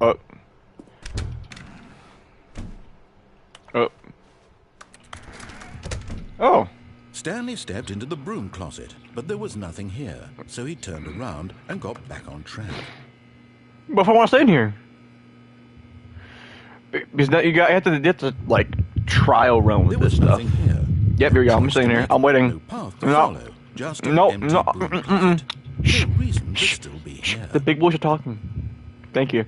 Oh. Oh. Oh. Stanley stepped into the broom closet, but there was nothing here, so he turned around and got back on track. But if I want to stay in here, because now you have to like trial run with this stuff. Here. Yep, here we go. I'm staying here. I'm waiting. No path to follow, just an empty broom closet. No reason to still be here. The big boys are talking. Thank you.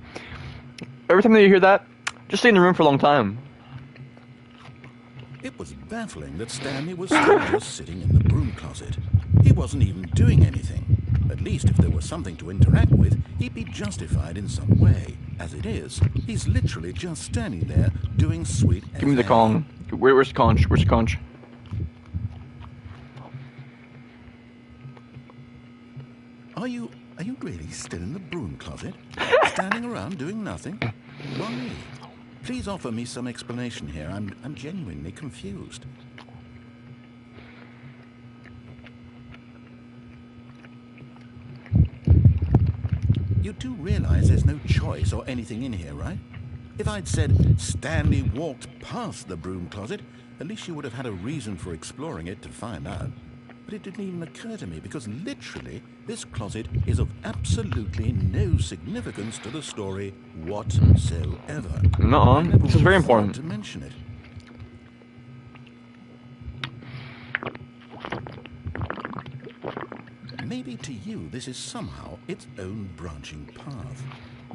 Every time that you hear that, just stay in the room for a long time. It was baffling that Stanley was still just sitting in the broom closet. He wasn't even doing anything. At least if there was something to interact with, he'd be justified in some way. As it is, he's literally just standing there doing sweet FA. Give me the Kong. Where's the conch? Where's the conch? Are you really still in the broom closet? Standing around doing nothing? Why? Please offer me some explanation here. I'm genuinely confused. You do realize there's no choice or anything in here, right? If I'd said Stanley walked past the broom closet, at least you would have had a reason for exploring it to find out. But it didn't even occur to me because literally this closet is of absolutely no significance to the story whatsoever. No, this is very important to mention it. Maybe to you this is somehow its own branching path.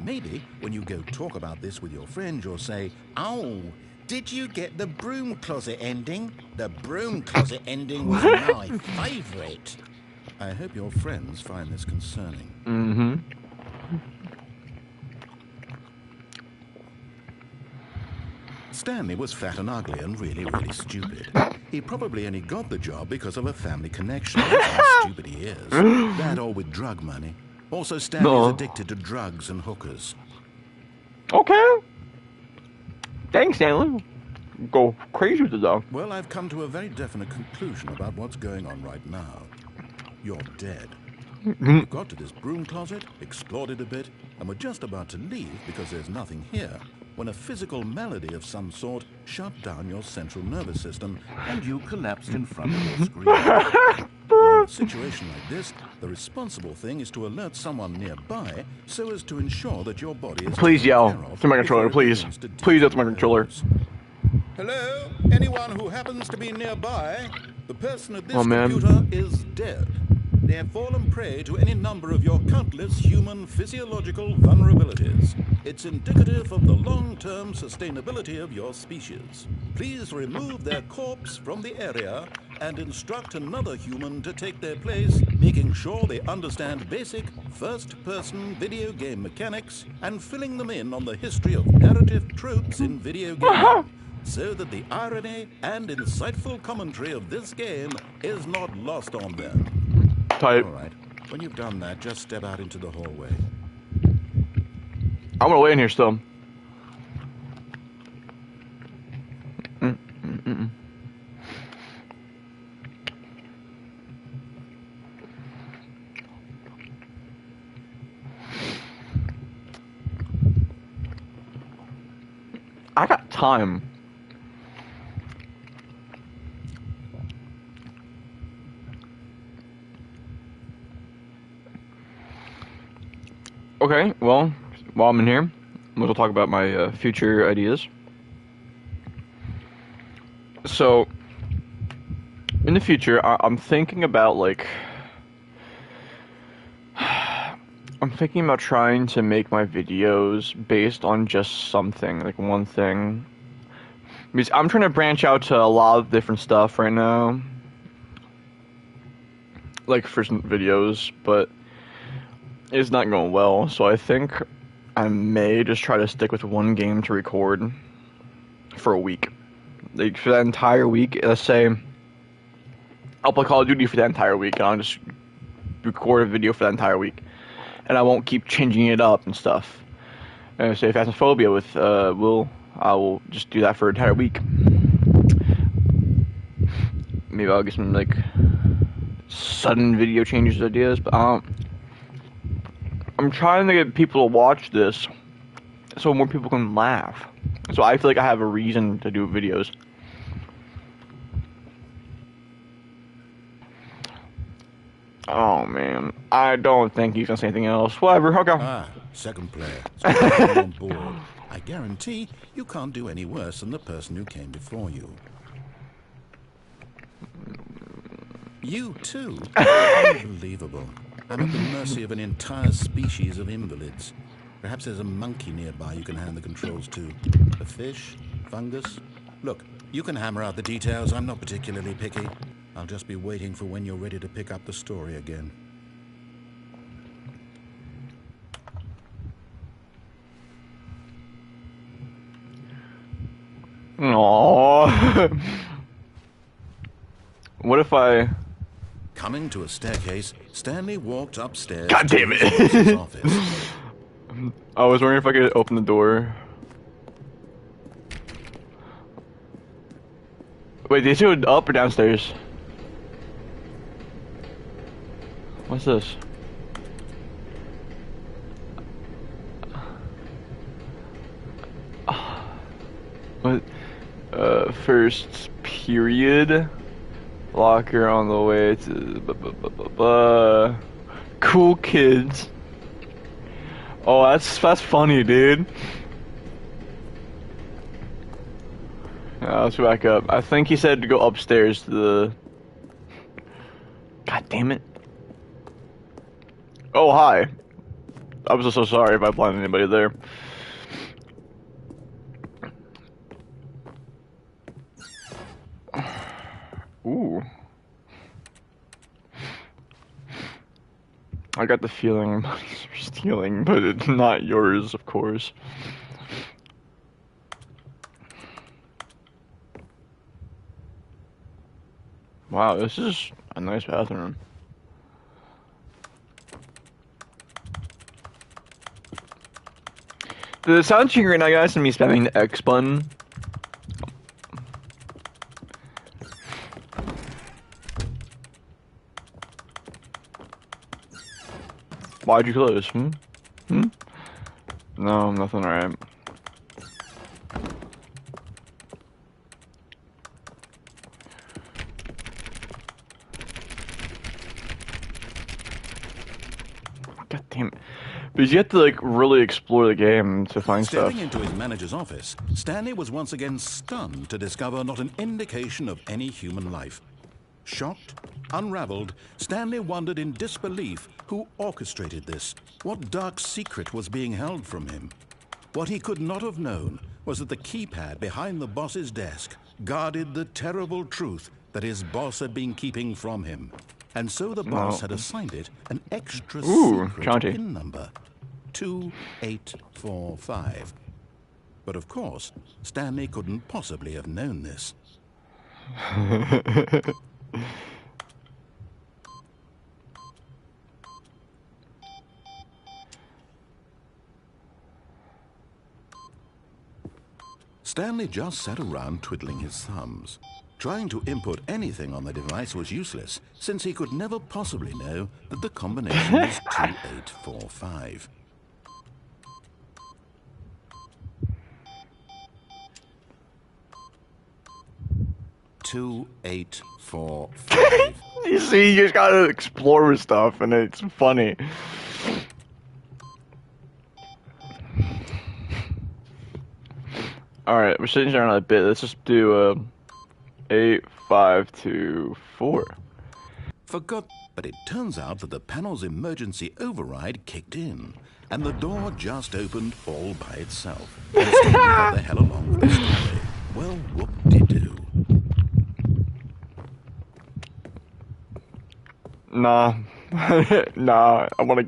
Maybe when you go talk about this with your friend, you'll say, "Oh, did you get the broom closet ending? The broom closet ending was my favorite." I hope your friends find this concerning. Mm-hmm. Stanley was fat and ugly and really, really stupid. He probably only got the job because of a family connection. That's how stupid he is. That or with drug money. Also, Stanley is addicted to drugs and hookers. Okay. Thanks, Stanley. Go crazy with it, though. Well, I've come to a very definite conclusion about what's going on right now. You're dead. You got to this broom closet, explored it a bit, and were just about to leave because there's nothing here, when a physical malady of some sort shut down your central nervous system and you collapsed in front of your screen. Well, in a situation like this, the responsible thing is to alert someone nearby so as to ensure that your body is... Please yell to my controller, please. Please yell to my controller. Hello? Anyone who happens to be nearby? The person at this computer is dead. They have fallen prey to any number of your countless human physiological vulnerabilities. It's indicative of the long-term sustainability of your species. Please remove their corpse from the area and instruct another human to take their place, making sure they understand basic first-person video game mechanics and filling them in on the history of narrative tropes in video games, so that the irony and insightful commentary of this game is not lost on them. Type. All right. When you've done that, just step out into the hallway. I'm gonna wait in here still. I got time. Okay, well, while I'm in here, we'll talk about my future ideas. So, in the future, I'm thinking about, like, I'm thinking about trying to make my videos based on just something, like one thing. Because I'm trying to branch out to a lot of different stuff right now. Like, for some videos, but it's not going well, so I think I may just try to stick with one game to record for a week. Like, for that entire week, let's say I'll play Call of Duty for that entire week, and I'll just record a video for that entire week. And I won't keep changing it up and stuff. And say Phasmophobia with I will just do that for an entire week. Maybe I'll get some, like, sudden video changes ideas, but I'm trying to get people to watch this so more people can laugh. So I feel like I have a reason to do videos. Oh man, I don't think he's gonna say anything else. Whatever, okay. Ah, second player. It's good to have you on board. I guarantee you can't do any worse than the person who came before you. You too? Unbelievable. I'm at the mercy of an entire species of invalids. Perhaps there's a monkey nearby you can hand the controls to. A fish? Fungus? Look, you can hammer out the details. I'm not particularly picky. I'll just be waiting for when you're ready to pick up the story again. Aww. What if I... Coming to a staircase, Stanley walked upstairs God to damn his it. boss's office. I was wondering if I could open the door. Wait, did you go up or downstairs? What's this? What? First period. Locker on the way to cool kids. Oh, that's funny, dude. Let's go back up. I think he said to go upstairs to the... God damn it. Oh, hi. I'm so sorry if I blinded anybody there. Ooh. I got the feeling money's stealing, but it's not yours, of course. Wow, this is a nice bathroom. The sound cheating right now, guys, and me spamming the X button. Why'd you close? No, nothing, alright. God damn it. Because you have to, like, really explore the game to find stuff. Stepping into his manager's office, Stanley was once again stunned to discover not an indication of any human life. Shocked, unraveled, Stanley wondered in disbelief who orchestrated this, what dark secret was being held from him. What he could not have known was that the keypad behind the boss's desk guarded the terrible truth that his boss had been keeping from him. And so the boss had assigned it an extra secret PIN number, 2845. But of course, Stanley couldn't possibly have known this. Stanley just sat around twiddling his thumbs. Trying to input anything on the device was useless, since he could never possibly know that the combination was 2845. You see, you just gotta explore stuff, and it's funny. Alright, we're sitting down a bit. Let's just do 8524. Forgot, but it turns out that the panel's emergency override kicked in, and the door just opened all by itself. And Stanley got the hell along with the story. Well, whoop-de-doo. Nah. Nah, I wanna...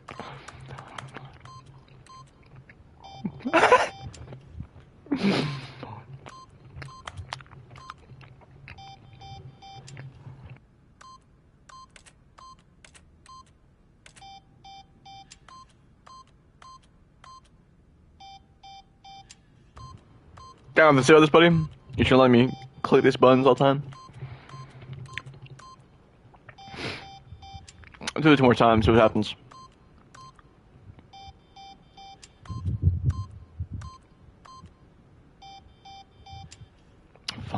Damn, let's see how this, buddy. You should let me click these buttons all the time. I'll do it 2 more times, see what happens.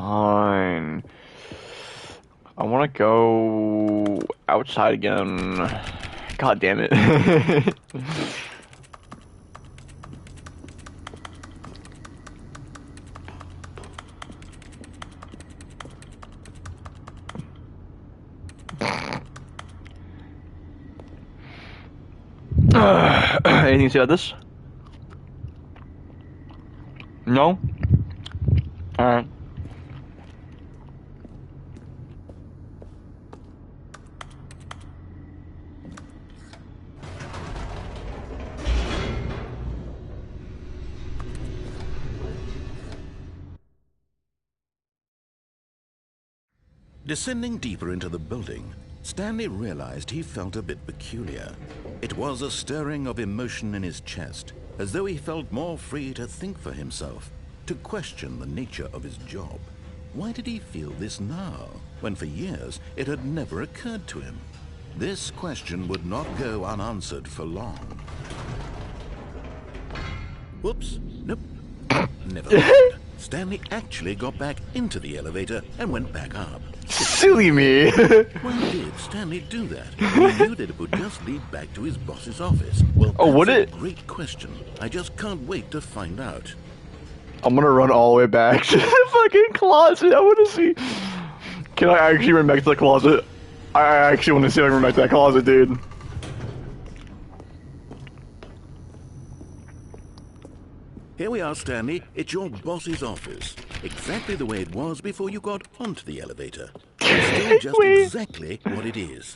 Fine. I want to go outside again. God damn it. Anything to say about this? No? Alright. Descending deeper into the building, Stanley realized he felt a bit peculiar. It was a stirring of emotion in his chest, as though he felt more free to think for himself, to question the nature of his job. Why did he feel this now, when for years it had never occurred to him? This question would not go unanswered for long. Whoops, nope, never mind. Stanley actually got back into the elevator and went back up. Silly me. Why did Stanley do that? He knew that it would just lead back to his boss's office. Well, Oh, would that's it? a great question. I just can't wait to find out. I'm gonna run all the way back to the fucking closet. I wanna see. Can I actually run back to the closet? I actually wanna see if I can run back to that closet, dude. Here we are, Stanley. It's your boss's office. Exactly the way it was before you got onto the elevator. It's still just Wait. exactly what it is.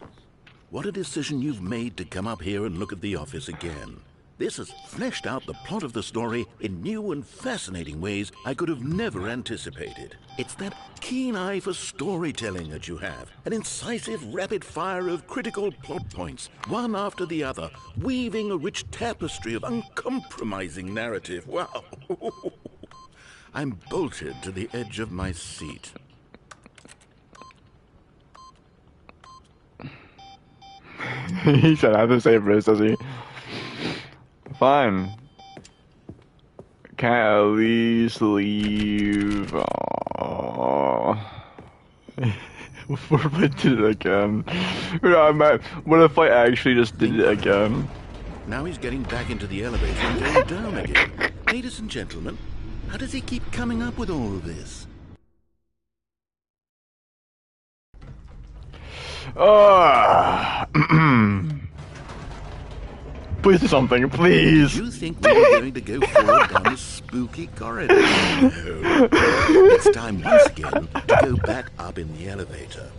What a decision you've made to come up here and look at the office again. This has fleshed out the plot of the story in new and fascinating ways I could have never anticipated. It's that keen eye for storytelling that you have, an incisive rapid fire of critical plot points, one after the other, weaving a rich tapestry of uncompromising narrative. Wow! I'm bolted to the edge of my seat. He said I have to save this, does he? Fine. Can't I at least leave? Aww. What if I did it again? What if I actually just did it again? Now he's getting back into the elevator and going down again. Ladies and gentlemen, how does he keep coming up with all of this? Please do something, please. You think we were going to go forward down this spooky corridor? No. It's time once again to go back up in the elevator.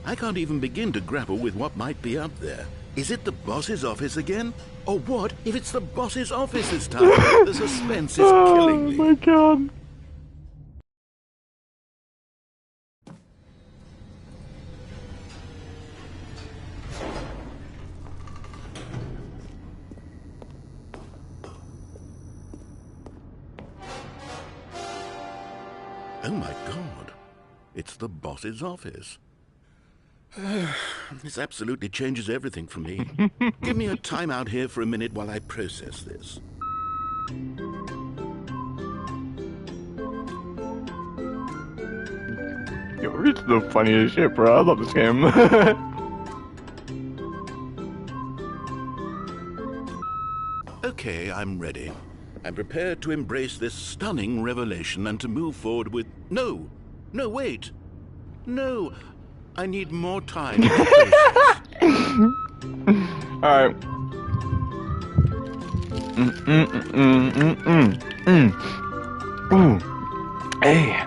I can't even begin to grapple with what might be up there. Is it the boss's office again? Or what if it's the boss's office this time? The suspense is killing me. Oh my god. Oh my god. It's the boss's office. This absolutely changes everything for me. Give me a time out here for a minute while I process this. Yo, it's the funniest shit, bro. I love this game. Okay, I'm ready. I'm prepared to embrace this stunning revelation and to move forward with... No! No, wait! No! I need more time to process. Alright. Ooh. Hey.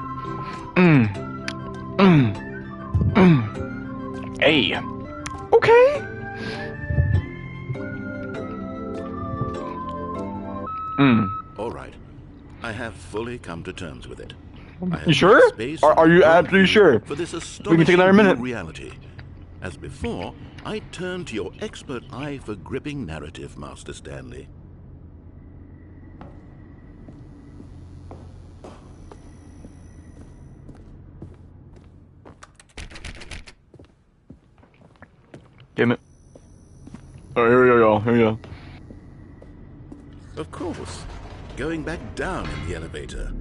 Hey. Okay. All right. I have fully come to terms with it. You sure? Are you absolutely sure? For this We can take another minute. reality. As before, I turn to your expert eye for gripping narrative, Master Stanley. Damn it. Oh, here we go, here we go. Of course. Going back down in the elevator.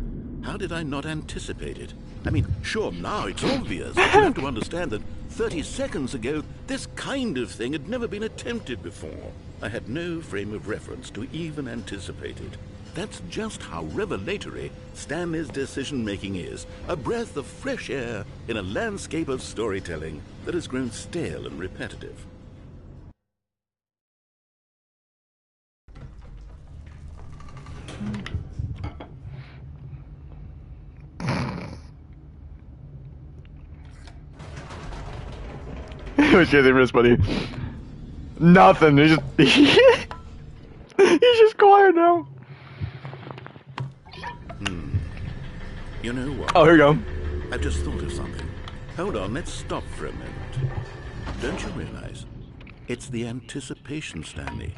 How did I not anticipate it? I mean, sure, now it's obvious, but you have to understand that 30 seconds ago, this kind of thing had never been attempted before. I had no frame of reference to even anticipate it. That's just how revelatory Stanley's decision-making is. A breath of fresh air in a landscape of storytelling that has grown stale and repetitive. What's your favorite, buddy? Nothing. He's just he's just quiet now. You know what? Oh, here we go. I've just thought of something. Hold on, let's stop for a moment. Don't you realize? It's the anticipation, Stanley.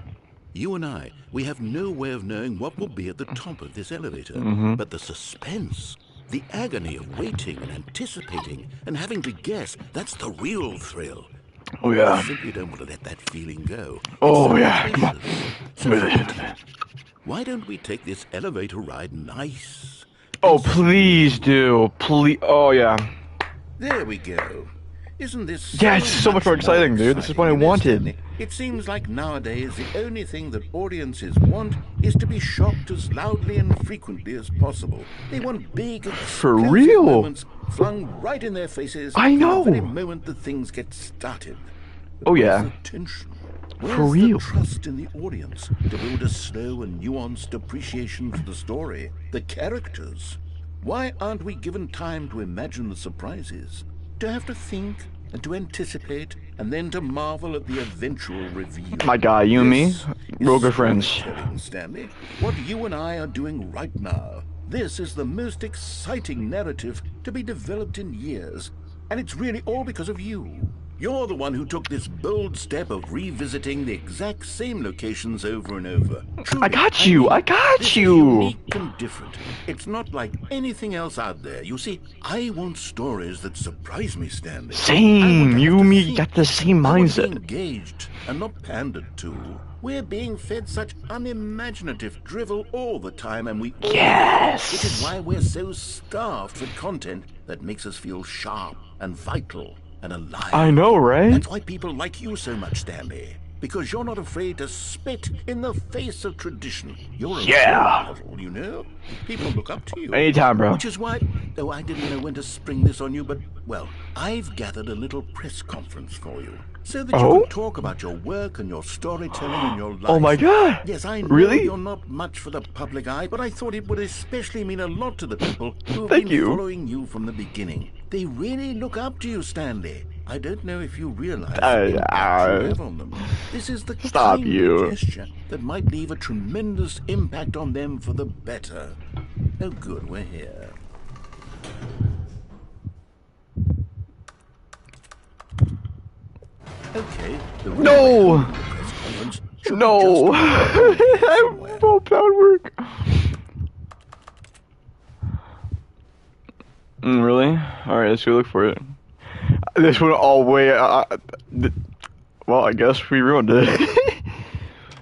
You and I, we have no way of knowing what will be at the top of this elevator. But the suspense, the agony of waiting and anticipating and having to guess, that's the real thrill. Oh, yeah. I simply don't want to let that feeling go. Oh, yeah. Come on. So why don't we take this elevator ride nice? Oh, please do. Please. Oh, yeah. There we go. Isn't this Yeah, it's so much more exciting, dude. This is what I wanted. It seems like nowadays the only thing that audiences want is to be shocked as loudly and frequently as possible. They want big, For explosive real? moments flung right in their faces. I know. The very moment that things get started. Oh, yeah. Where's the tension? Where's For real? the trust in the audience to build a slow and nuanced appreciation for the story, the characters? Why aren't we given time to imagine the surprises? To have to think and to anticipate and then to marvel at the eventual reveal. My guy, you and me, This real is good friends. storytelling, Stanley. What you and I are doing right now. This is the most exciting narrative to be developed in years. And it's really all because of you. You're the one who took this bold step of revisiting the exact same locations over and over. Truly, I got you. mean, I got this is you. unique and different. It's not like anything else out there. You see, I want stories that surprise me, Stanley. I want Same. to You have and to me think. got the same I want to be mindset. engaged and not pandered to. We're being fed such unimaginative drivel all the time, and we all Yes. Which is why we're so starved for content that makes us feel sharp and vital and alive. I know, right? That's why people like you so much, Stanley. Because you're not afraid to spit in the face of tradition. You're a Yeah. role model, you know? People look up to you. Anytime, bro. Which is why, though I didn't know when to spring this on you, but, well, I've gathered a little press conference for you. So that you Oh? can talk about your work and your storytelling and your life. Oh my god. Yes, I know Really? you're not much for the public eye, but I thought it would especially mean a lot to the people who have Thank been you. following you from the beginning. They really look up to you, Stanley. I don't know if you realize the impact you have on them. This is the Stop kind you. of gesture that might leave a tremendous impact on them for the better. Oh good, we're here. Okay. The real No. way to the press conference should be No. just I somewhere. hope that would work. Really? Alright, let's go look for it. This went all the way. Well, I guess we ruined it.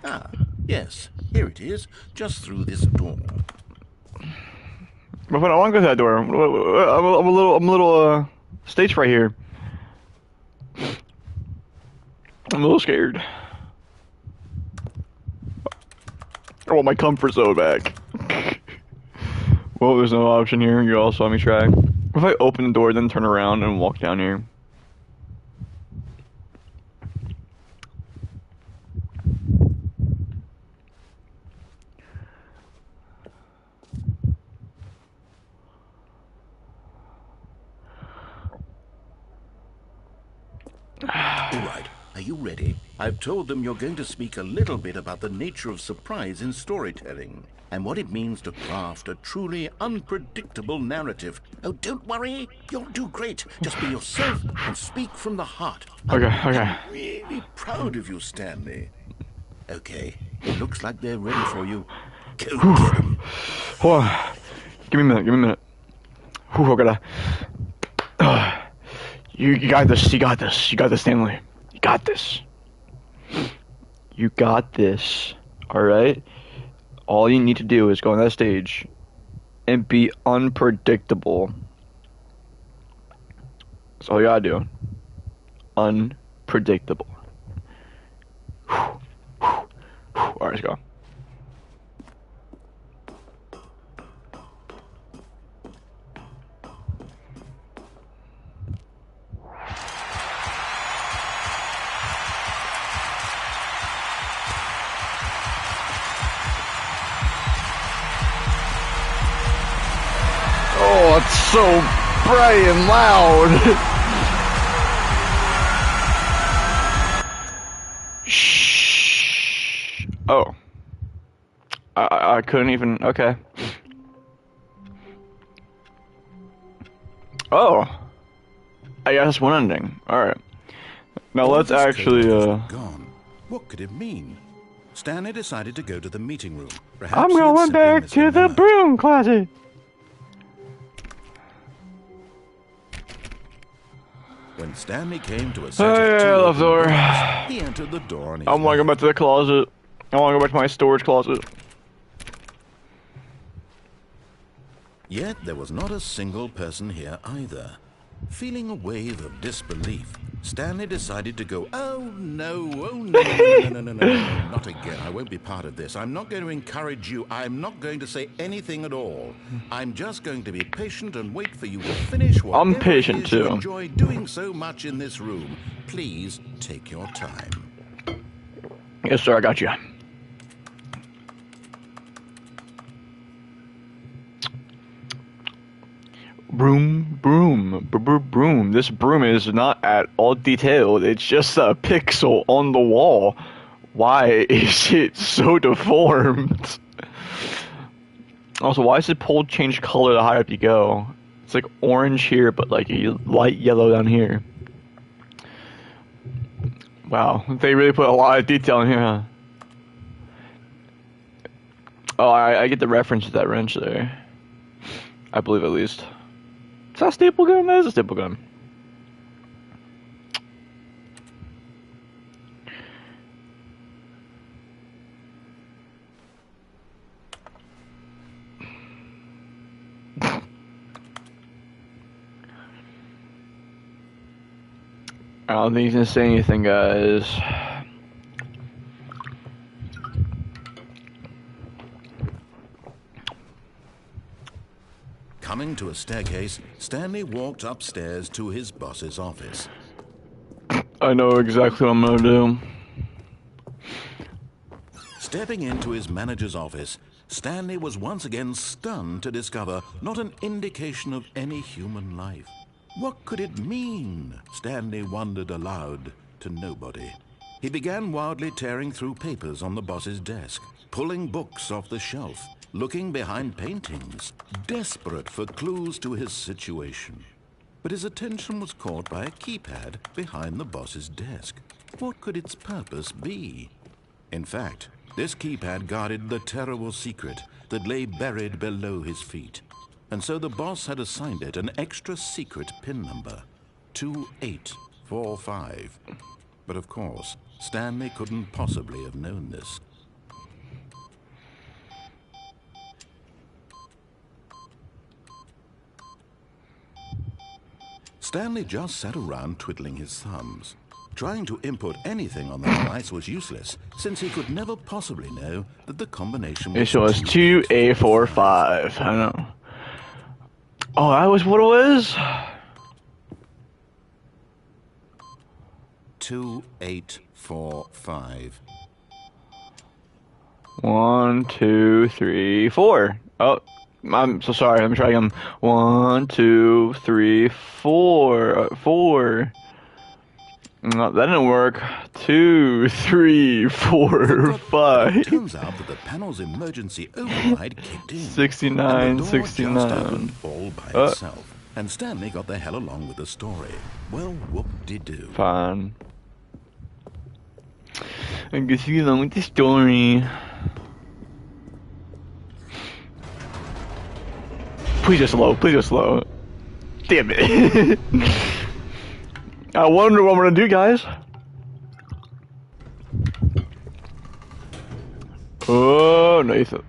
Ah, yes. Here it is, just through this door. But I want to go to that door. I'm a little stage right here. I'm a little scared. I want my comfort zone back. Well, there's no option here. You all saw me try. What if I open the door, then turn around and walk down here? All right, are you ready? I've told them you're going to speak a little bit about the nature of surprise in storytelling and what it means to craft a truly unpredictable narrative. Oh, don't worry. You'll do great. Just be yourself and speak from the heart. Okay, I'm okay. really proud of you, Stanley. Okay, it looks like they're ready for you. Go get them. Hold on. Give me a minute. Give me a minute. Whew, I gotta. You got this. You got this. You got this, Stanley. You got this. You got this. All right. All you need to do is go on that stage and be unpredictable. That's all you gotta do. Unpredictable. Alright, let's go. Oh, it's so bright and loud. Shh. Oh. I couldn't even. Okay. Oh. I guess one ending. Alright. Now let's actually, gone. What could it mean? Stanley decided to go to the meeting room. Perhaps I'm going back to the broom closet. When Stanley came to a set of two love door. doors, he entered the door on his I want to go back to the closet. I want to go back to my storage closet. Yet there was not a single person here either. Feeling a wave of disbelief, Stanley decided to go, oh no, no, not again. I won't be part of this. I'm not going to encourage you. I'm not going to say anything at all. I'm just going to be patient and wait for you to finish what I'm patient too. You enjoy doing so much in this room. Please take your time. Yes, sir, I got you. Broom, broom, broom. This broom is not at all detailed. It's just a pixel on the wall. Why is it so deformed? Also, why is the pole change color the higher up you go? It's like orange here, but like a light yellow down here. Wow, they really put a lot of detail in here, huh? Oh, I get the reference to that wrench there. I believe at least. Is that a staple gun? That is a staple gun. I don't think he's gonna say anything, guys. Coming to a staircase, Stanley walked upstairs to his boss's office. I know exactly what I'm gonna do. Stepping into his manager's office, Stanley was once again stunned to discover not an indication of any human life. What could it mean? Stanley wondered aloud to nobody. He began wildly tearing through papers on the boss's desk, pulling books off the shelf, looking behind paintings, desperate for clues to his situation. But his attention was caught by a keypad behind the boss's desk. What could its purpose be? In fact, this keypad guarded the terrible secret that lay buried below his feet. And so the boss had assigned it an extra secret PIN number, 2845. But of course, Stanley couldn't possibly have known this. Stanley just sat around twiddling his thumbs. Trying to input anything on the device was useless, since he could never possibly know that the combination was... It was 2845. I know. Oh, that was what it was? 2845. 1, 2, 3, 4. Oh, I'm so sorry. Let me try again. 1, 2, 3, 4. 4. No, that didn't work. 2, 3, 4, 5. Turns out that the panel's emergency override kicked in. 69, 69. All by itself. And Stanley got the hell along with the story. Well, whoop-de-doo. Fine. I guess you along with the story. Please just slow. Please just slow. Damn it. I wonder what I'm gonna do, guys. Oh, Nathan.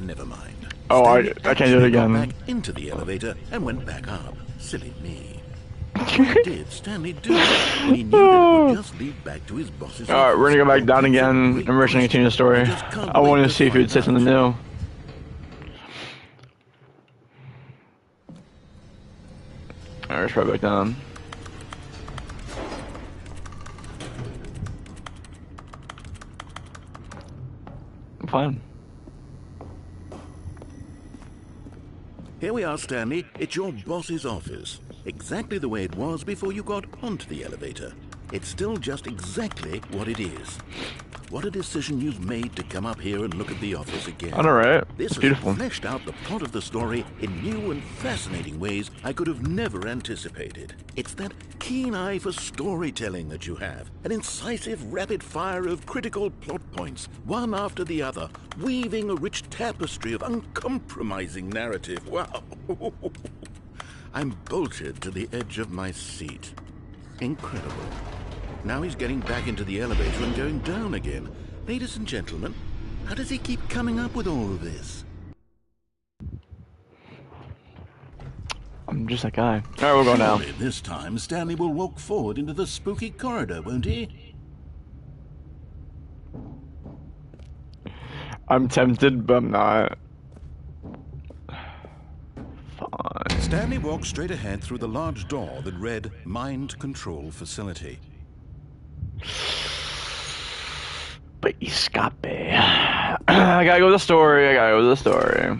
never mind. Oh, Stanley I can't do it actually got again. back into the elevator and went back up. Silly me. Why did Stanley do that when he knew that it would just lead back to his boss's office? Alright, we're gonna go back down It's a again, great and we're gonna continue the question. story. I just can't I wait wanted to to see if he would say find something out. new. Alright, let's try back down. I'm fine. Here we are, Stanley. It's your boss's office. Exactly the way it was before you got onto the elevator. It's still just exactly what it is. What a decision you've made to come up here and look at the office again. I know, right? This It's has beautiful. fleshed out the plot of the story in new and fascinating ways I could have never anticipated. It's that keen eye for storytelling that you have, an incisive rapid fire of critical plot points, one after the other, weaving a rich tapestry of uncompromising narrative. Wow. I'm bolted to the edge of my seat. Incredible. Now he's getting back into the elevator and going down again. Ladies and gentlemen, how does he keep coming up with all of this? I'm just that guy. Alright, we'll go now. Surely this time Stanley will walk forward into the spooky corridor, won't he? I'm tempted, but I'm not. Fine. Stanley walked straight ahead through the large door that read Mind Control Facility. But escape. I gotta go with the story. I gotta go with the story.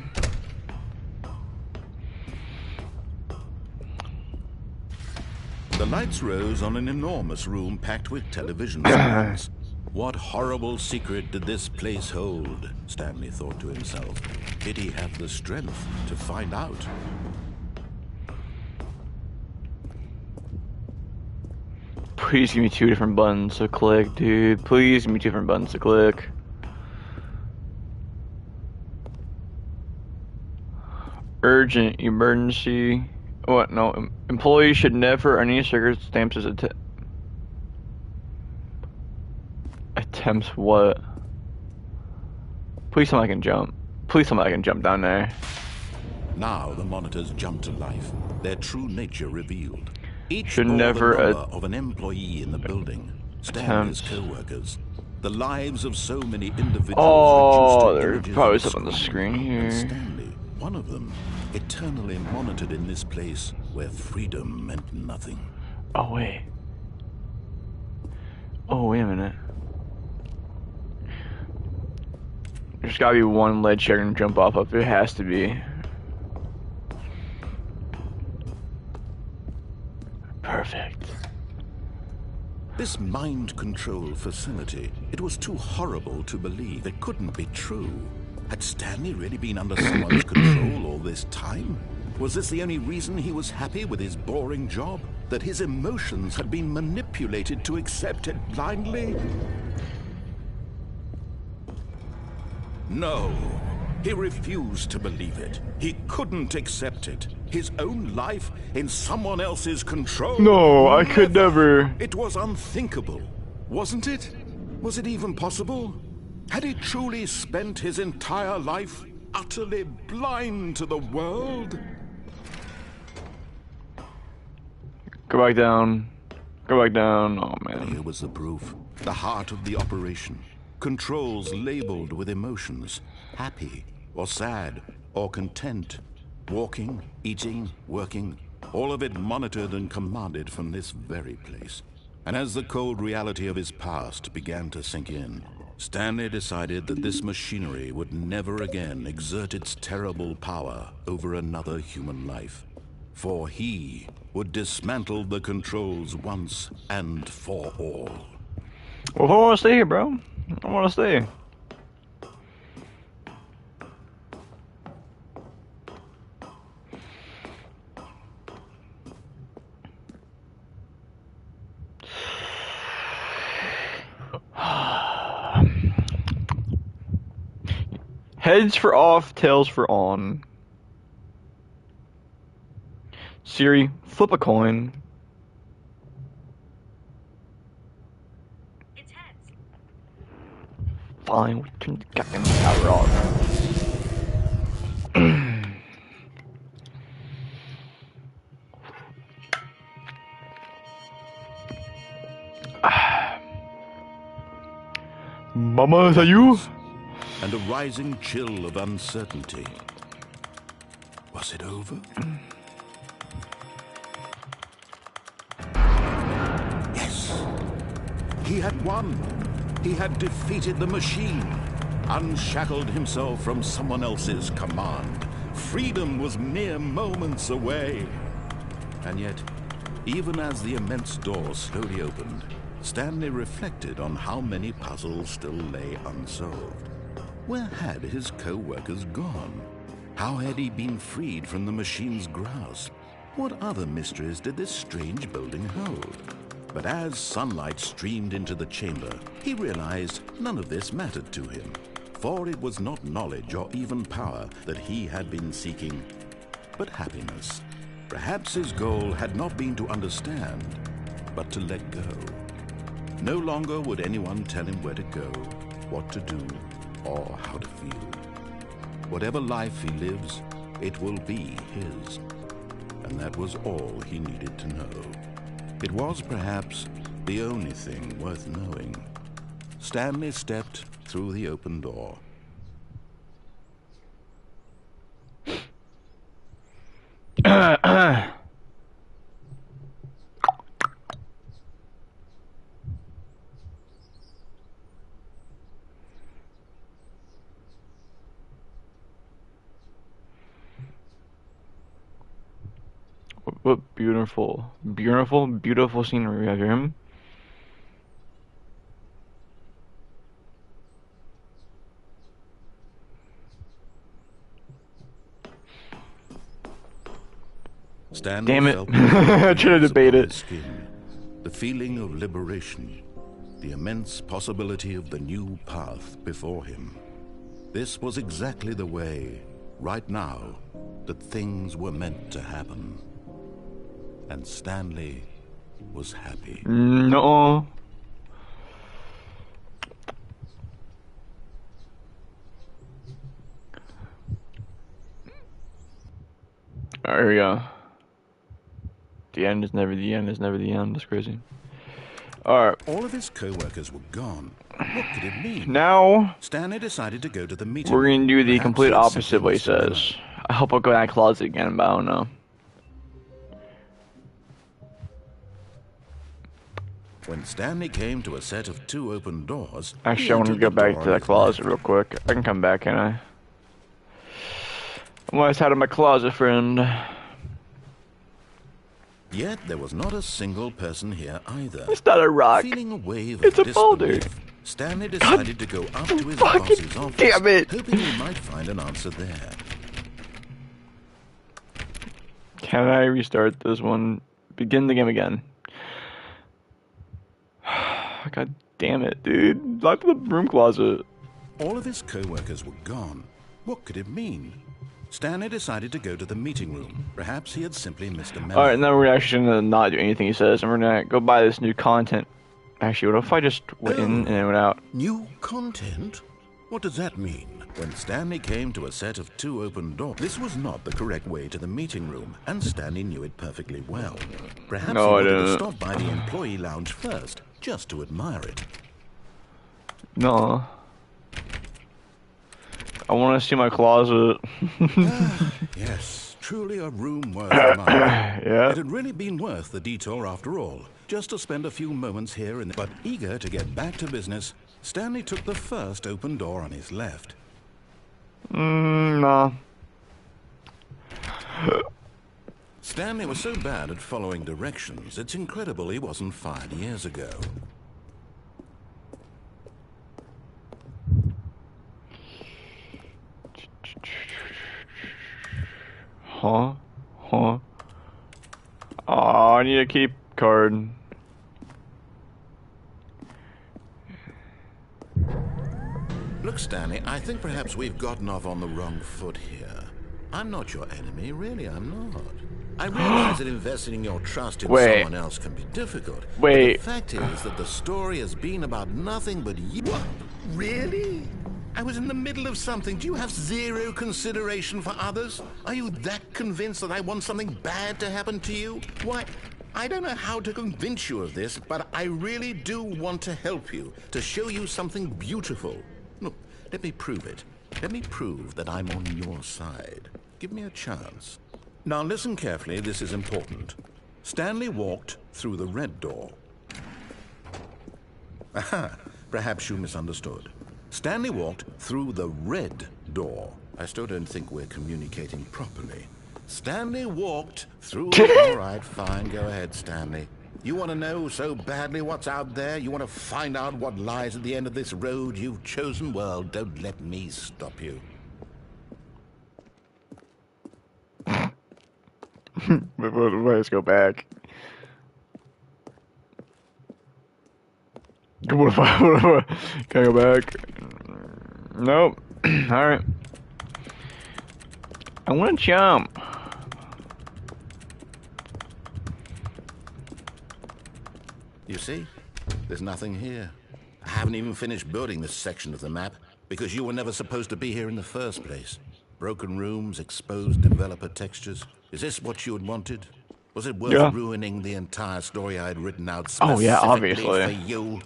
The lights rose on an enormous room packed with television screens. What horrible secret did this place hold? Stanley thought to himself. Did he have the strength to find out? Please give me 2 different buttons to click, dude. Please give me 2 different buttons to click. Urgent, emergency. What? No. Employees should never, any circumstances, attempts what? Please tell me I can jump. Please tell me I can jump down there. Now the monitors jumped to life, their true nature revealed. Each Should bore never the number of an employee in the building, Stanley's co-workers, the lives of so many individuals. Oh, reduced to there's images probably on something on the screen And here. Stanley, one of them, eternally monitored in this place where freedom meant nothing. Oh, wait. Oh, wait a minute. There's gotta be one ledge here I can jump off of. There has to be. Perfect. This mind control facility, it was too horrible to believe. It couldn't be true. Had Stanley really been under someone's control all this time? Was this the only reason he was happy with his boring job? That his emotions had been manipulated to accept it blindly? No. He refused to believe it. He couldn't accept it. His own life in someone else's control. No, I could never. It was unthinkable, wasn't it? Was it even possible? Had he truly spent his entire life utterly blind to the world? Go back down. Go back down. Oh, man. Here was the proof. The heart of the operation. Controls labeled with emotions. Happy, or sad, or content. Walking, eating, working. All of it monitored and commanded from this very place. And as the cold reality of his past began to sink in, Stanley decided that this machinery would never again exert its terrible power over another human life. For he would dismantle the controls once and for all. Well, I want to stay here, bro. I want to stay. Heads for off, tails for on. Siri, flip a coin. It's heads. Fine, we turn the goddamn power off. Mama, is that you? And a rising chill of uncertainty. Was it over? Yes. He had won. He had defeated the machine, unshackled himself from someone else's command. Freedom was mere moments away. And yet, even as the immense door slowly opened, Stanley reflected on how many puzzles still lay unsolved. Where had his co-workers gone? How had he been freed from the machine's grasp? What other mysteries did this strange building hold? But as sunlight streamed into the chamber, he realized none of this mattered to him. For it was not knowledge or even power that he had been seeking, but happiness. Perhaps his goal had not been to understand, but to let go. No longer would anyone tell him where to go, what to do, or how to feel. Whatever life he lives, it will be his. And that was all he needed to know. It was perhaps the only thing worth knowing. Stanley stepped through the open door. What beautiful, beautiful, beautiful scenery we have here. Stanley Damn it. felt I tried to debate it. skin, the feeling of liberation, the immense possibility of the new path before him. This was exactly the way, right now, that things were meant to happen. And Stanley was happy. No. Alright, here we go. The end is never the end, is never the end. That's crazy. Alright. All of his co-workers were gone. What could it mean? Now, Stanley decided to go to the meeting. we're going to do the Perhaps complete he'd opposite simply of what he missed the says. I hope I'll go in that closet again, but I don't know. When Stanley came to a set of 2 open doors, Actually, I want to go back to that closet real quick. I can come back, can I? I'm almost out of my closet, friend. Yet there was not a single person here either. It's not a rock. Feeling a wave It's of a boulder. disbelief, Stanley decided to go up to his fucking boss's office, damn it. hoping he might find an answer there. Can I restart this one? Begin the game again. God damn it, dude. Lock the broom closet. All of his co-workers were gone. What could it mean? Stanley decided to go to the meeting room. Perhaps he had simply missed a memo. Alright, now we're actually gonna not do anything he says, and we're gonna go buy this new content. Actually, what if I just went in and then went out? New content? What does that mean? When Stanley came to a set of 2 open doors, this was not the correct way to the meeting room, and Stanley knew it perfectly well. Perhaps No, he I wanted to didn't. stop by the employee lounge first, just to admire it. No. I want to see my closet. Yes, truly a room worth admiring. Yeah. It had really been worth the detour after all, just to spend a few moments here and there. But eager to get back to business, Stanley took the first open door on his left. No. Stanley was so bad at following directions, it's incredible he wasn't fired years ago. Huh? Huh? Oh, I need a key card. Look, Stanley, I think perhaps we've gotten off on the wrong foot here. I'm not your enemy, really, I'm not. I realize that investing your trust in someone else can be difficult. Wait. But the fact is that the story has been about nothing but you. What? Really? I was in the middle of something. Do you have zero consideration for others? Are you that convinced that I want something bad to happen to you? Why, I don't know how to convince you of this, but I really do want to help you, to show you something beautiful. Look, let me prove it. Let me prove that I'm on your side. Give me a chance. Now listen carefully, this is important. Stanley walked through the red door. Aha, perhaps you misunderstood. Stanley walked through the red door. I still don't think we're communicating properly. Stanley walked through... All right, fine, go ahead, Stanley. You want to know so badly what's out there? You want to find out what lies at the end of this road you've chosen? Well, don't let me stop you. Let's go back. What if can I go back? Nope. Alright. I want to jump. You see? There's nothing here. I haven't even finished building this section of the map because you were never supposed to be here in the first place. Broken rooms, exposed developer textures. Is this what you had wanted? Was it worth ruining the entire story I had written out specifically obviously. for you?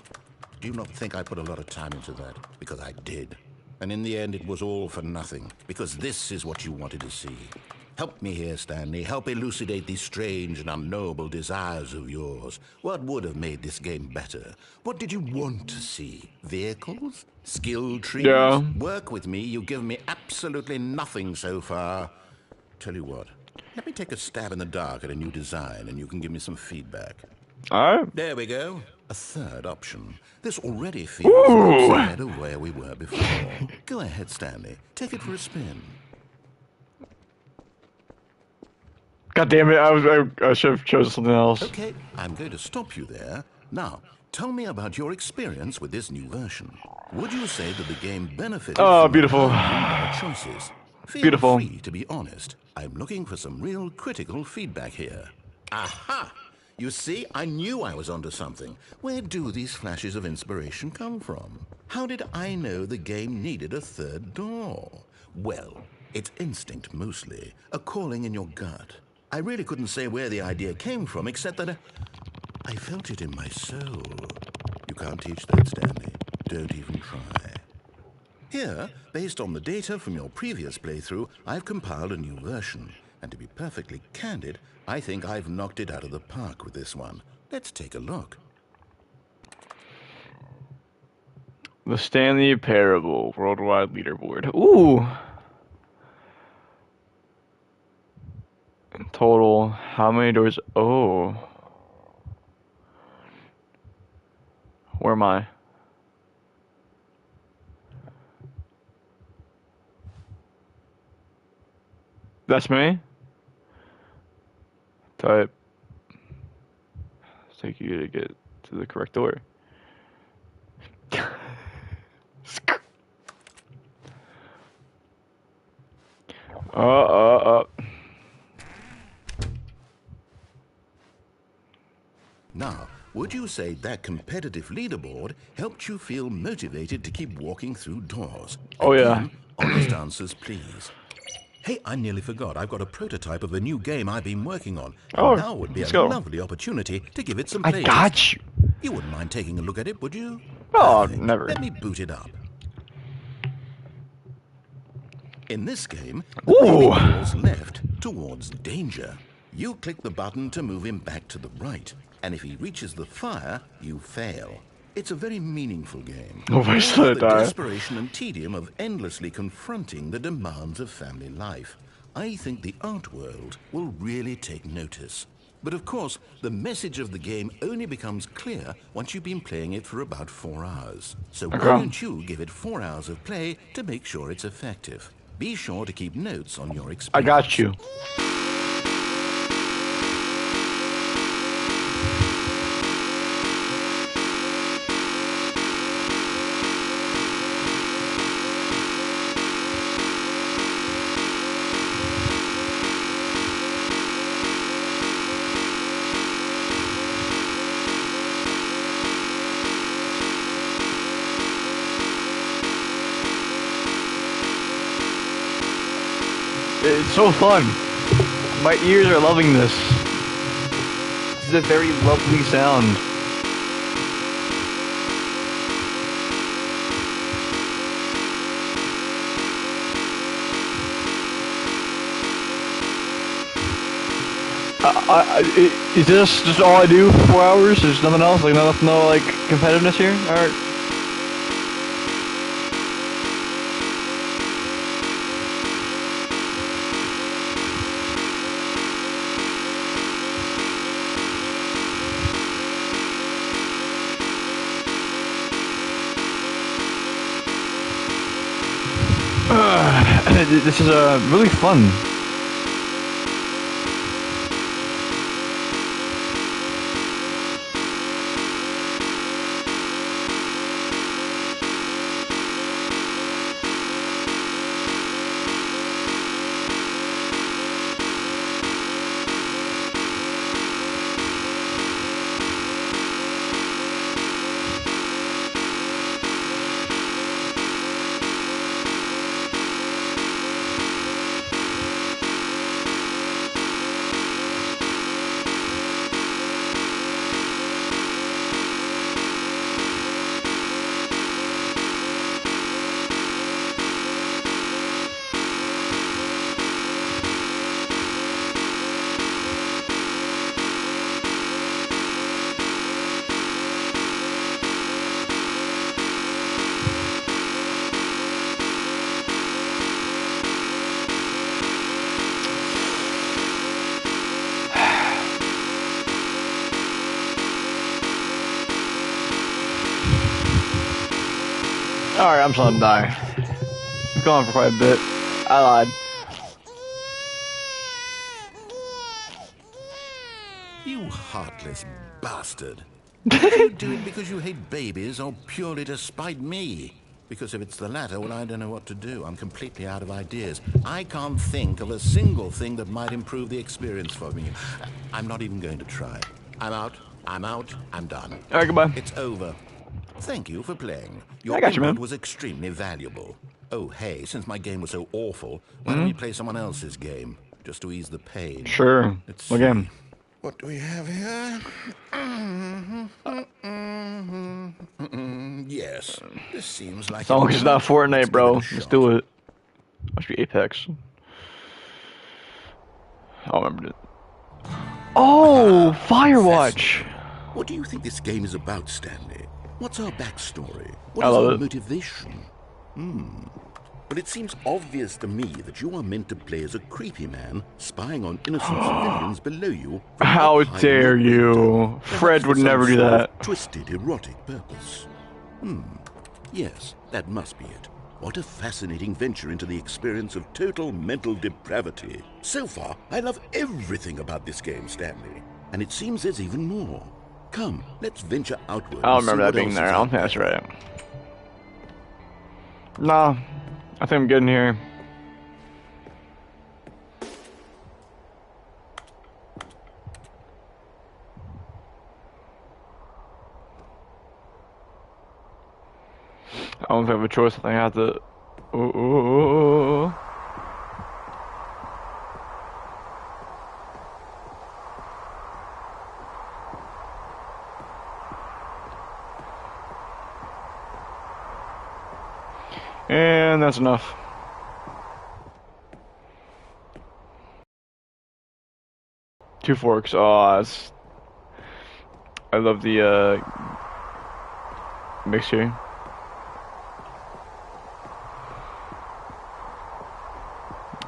Do you not think I put a lot of time into that? Because I did. And in the end, it was all for nothing. Because this is what you wanted to see. Help me here, Stanley. Help elucidate these strange and unknowable desires of yours. What would have made this game better? What did you want to see? Vehicles? Skill trees? Yeah. Work with me. You've given me absolutely nothing so far. Tell you what. Let me take a stab in the dark at a new design, and you can give me some feedback. Alright. There we go. A third option. This already feels ahead of where we were before. Go ahead, Stanley. Take it for a spin. God damn it! I should have chosen something else. Okay, I'm going to stop you there. Now, tell me about your experience with this new version. Would you say that the game benefited from beautiful choices? Feel beautiful. free to be honest. I'm looking for some real critical feedback here. Aha! You see, I knew I was onto something. Where do these flashes of inspiration come from? How did I know the game needed a third door? Well, it's instinct mostly, a calling in your gut. I really couldn't say where the idea came from, except that I felt it in my soul. You can't teach that, Stanley. Don't even try. Here, based on the data from your previous playthrough, I've compiled a new version. And to be perfectly candid, I think I've knocked it out of the park with this one. Let's take a look. The Stanley Parable Worldwide Leaderboard. Ooh! In total, how many doors? Oh. Where am I? That's me? Type. Let's take you to get to the correct door. Now, would you say that competitive leaderboard helped you feel motivated to keep walking through doors? Oh, yeah. Honest answers, please. Hey, I nearly forgot. I've got a prototype of a new game I've been working on. Oh, now would be let's a go. lovely opportunity to give it some I playtest. got you. You wouldn't mind taking a look at it, would you? Oh, Perfect. never. Let me boot it up. In this game, Ooh. the baby goes left towards danger. You click the button to move him back to the right, and if he reaches the fire, you fail. It's a very meaningful game. Oh, I still The die. desperation and tedium of endlessly confronting the demands of family life. I think the art world will really take notice. But of course, the message of the game only becomes clear once you've been playing it for about 4 hours. So why don't you give it 4 hours of play to make sure it's effective? Be sure to keep notes on your experience. I got you. It's so fun. My ears are loving this. is a very lovely sound. Is this just all I do for 4 hours? There's nothing else? Like, no like, competitiveness here? Alright. This is really fun. Alright, I'm starting to die. I'm going for quite a bit. I lied. You heartless bastard. Did you do it because you hate babies or purely to spite me? Because if it's the latter, well, I don't know what to do. I'm completely out of ideas. I can't think of a single thing that might improve the experience for me. I'm not even going to try. I'm out. I'm out. I'm done. Alright, goodbye. It's over. Thank you for playing. Your I got you, input man. was extremely valuable. Oh, hey, since my game was so awful, why don't we play someone else's game? Just to ease the pain. Sure. Let's What see. game? What do we have here? Yes, this seems like... As long as it's not Fortnite, bro. Let's do it. Must be Apex. I remember it. Oh, Firewatch! What do you think this game is about, Stanley? What's our backstory? What I is love our it. motivation? But it seems obvious to me that you are meant to play as a creepy man spying on innocent civilians below you. How up high in dare the you? window, Fred perhaps would for never some do sort of that. Twisted erotic purpose. Yes, that must be it. What a fascinating venture into the experience of total mental depravity. So far, I love everything about this game, Stanley. And it seems there's even more. Come, let's venture outward. I don't and see remember that what being else there. is I don't out think that's there. right. Nah, I think I'm good in here. I don't think I have a choice. I think I have to. Ooh. And that's enough. Two forks. Oh, that's... I love the mixture.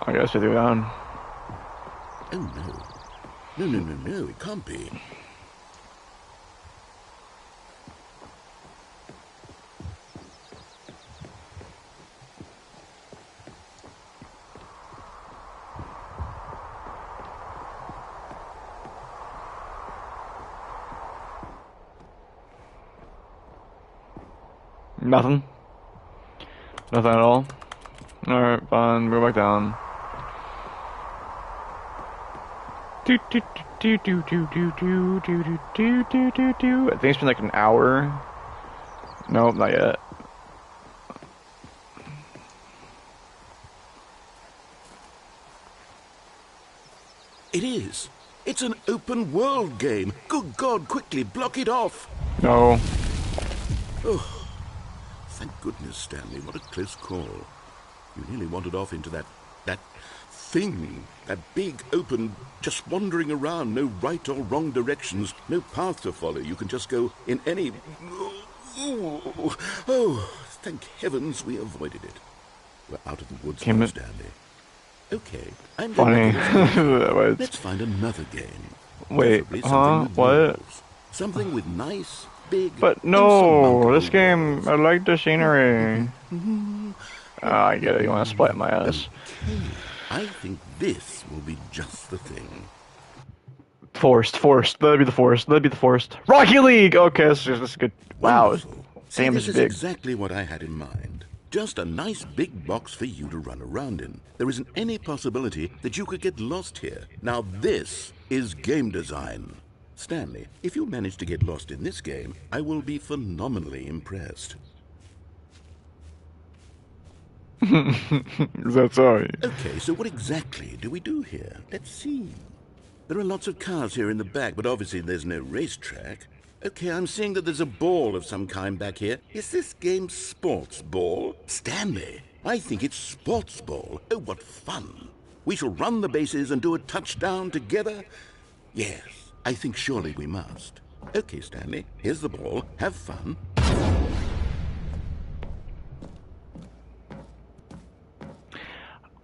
I guess we go down. Oh, no. No, it can't be. Nothing. Nothing at all. Alright, fine. Go back down. I think it's been like an hour. Nope, not yet. It is. It's an open world game. Good God, quickly, block it off. No. Oh, thank goodness, Stanley. What a close call. You nearly wandered off into that thing. That big, open, just wandering around. No right or wrong directions. No path to follow. You can just go in any... Oh, thank heavens we avoided it. We're out of the woods now, Stanley. Okay, I'm funny. Let's find another game. Wait, huh? What? Rules. Something with nice, big... But no, this game, rules. I like the scenery. I get it, you want to split my ass. Okay. I think this will be just the thing. Forest. That'd be the forest. Rocket League! Okay, this is good. Wow, Sam is big. Exactly what I had in mind. Just a nice big box for you to run around in. There isn't any possibility that you could get lost here. Now this is game design. Stanley, if you manage to get lost in this game, I will be phenomenally impressed. That's all. Okay, so what exactly do we do here? Let's see. There are lots of cars here in the back, but obviously there's no racetrack. Okay, I'm seeing that there's a ball of some kind back here. Is this game sports ball? Stanley, I think it's sports ball. Oh, what fun. We shall run the bases and do a touchdown together? Yes, I think surely we must. Okay, Stanley, here's the ball. Have fun.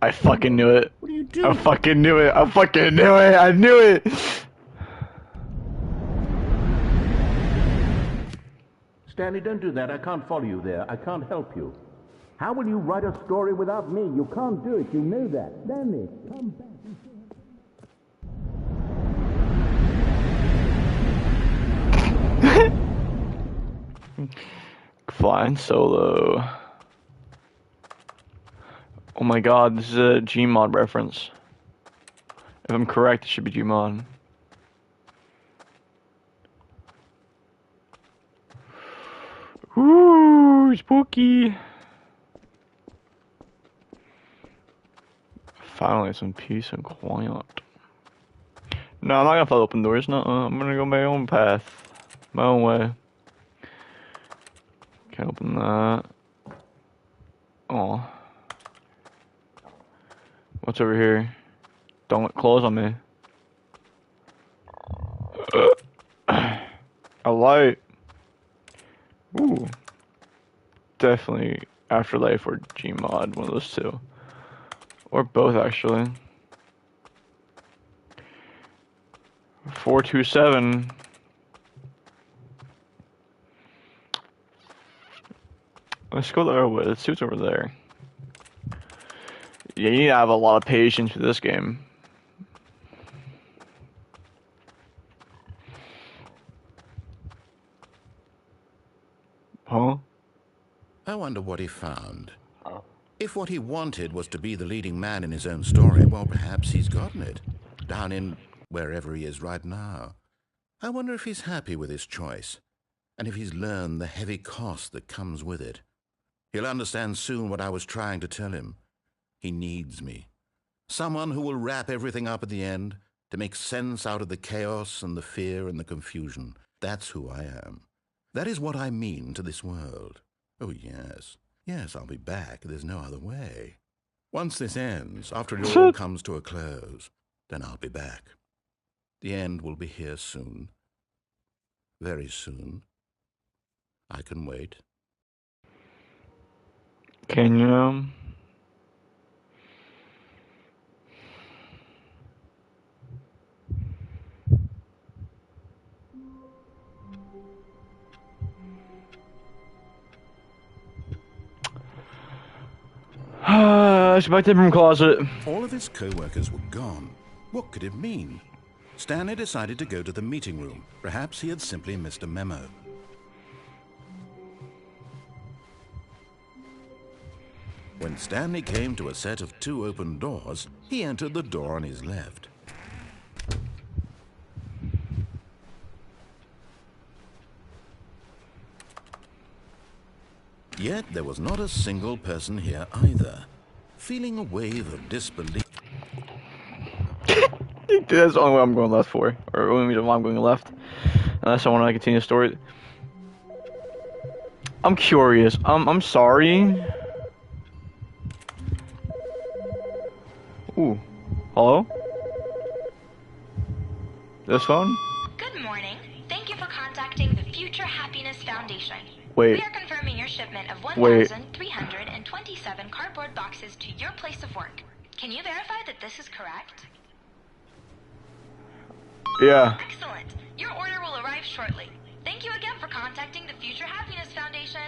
I fucking knew it. What are you doing? I fucking knew it. I knew it. Stanley, don't do that. I can't follow you there. I can't help you. How will you write a story without me? You can't do it. You know that. Stanley, come back. Flying solo. Oh my god, this is a Gmod reference. If I'm correct, it should be Gmod. Ooh, spooky. Finally, some peace and quiet. No, I'm not gonna follow open doors. No, I'm gonna go my own path, my own way. Can't open that. Oh. What's over here? Don't let close on me. A light. Ooh. Definitely Afterlife or Gmod, one of those two. Or both, actually. 427. Let's go the other way. Let's see what's over there. Yeah, you need to have a lot of patience for this game. Huh? I wonder what he found. If what he wanted was to be the leading man in his own story, well, perhaps he's gotten it. Down in wherever he is right now. I wonder if he's happy with his choice, and if he's learned the heavy cost that comes with it. He'll understand soon what I was trying to tell him. He needs me. Someone who will wrap everything up at the end, to make sense out of the chaos and the fear and the confusion. That's who I am. That is what I mean to this world. Oh, yes. Yes, I'll be back. There's no other way. Once this ends, after it all comes to a close, then I'll be back. The end will be here soon. Very soon. I can wait. Can you? Let's go back to the room closet. All of his co-workers were gone. What could it mean? Stanley decided to go to the meeting room. Perhaps he had simply missed a memo. When Stanley came to a set of 2 open doors, he entered the door on his left. Yet there was not a single person here either. Feeling a wave of disbelief... That's the only way I'm going left for, or only reason why I'm going left. Unless I want to continue the story. I'm curious. I'm sorry. Ooh. Hello? This phone? Good morning. Thank you for contacting the Future Happiness Foundation. Wait. We are confirming your shipment of Wait. 1,327 cardboard boxes to your place of work. Can you verify that this is correct? Yeah. Excellent. Your order will arrive shortly. Thank you again for contacting the Future Happiness Foundation.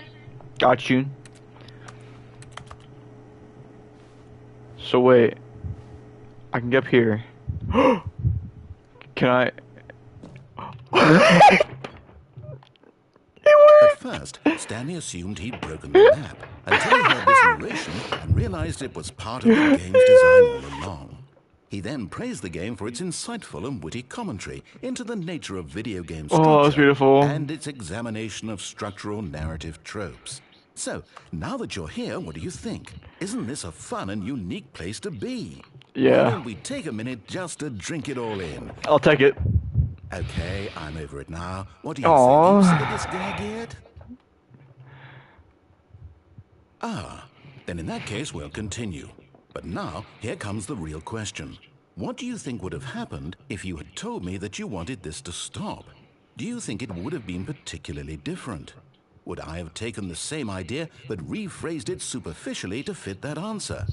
Got you. So wait. I can get up here. Can I? At first, Stanley assumed he'd broken the map until he heard this narration and realized it was part of the game's design all along. He then praised the game for its insightful and witty commentary into the nature of video game structure Oh, that's beautiful. and its examination of structural narrative tropes. So, now that you're here, what do you think? Isn't this a fun and unique place to be? Yeah. Why don't we take a minute just to drink it all in? I'll take it. Okay, I'm over it now. What do you Aww. think? Are you sick of this gag yet? Ah, then in that case, we'll continue. But now, here comes the real question. What do you think would have happened if you had told me that you wanted this to stop? Do you think it would have been particularly different? Would I have taken the same idea but rephrased it superficially to fit that answer?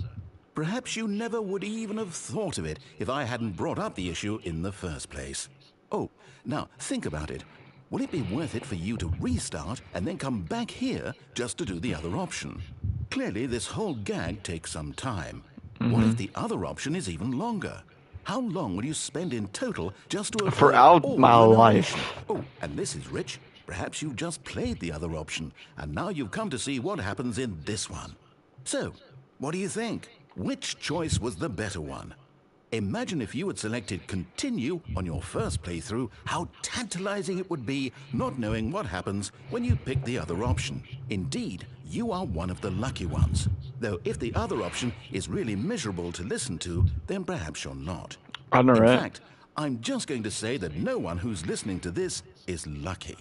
Perhaps you never would even have thought of it if I hadn't brought up the issue in the first place. Oh, now think about it. Will it be worth it for you to restart and then come back here just to do the other option? Clearly, this whole gag takes some time. What if the other option is even longer? How long will you spend in total just to avoid Throughout all my the life. narration? Oh, and this is Rich. Perhaps you've just played the other option, and now you've come to see what happens in this one. So, what do you think? Which choice was the better one? Imagine if you had selected continue on your first playthrough, how tantalizing it would be not knowing what happens when you pick the other option. Indeed, you are one of the lucky ones. Though if the other option is really miserable to listen to, then perhaps you're not. I know, In right? fact, I'm just going to say that no one who's listening to this is lucky.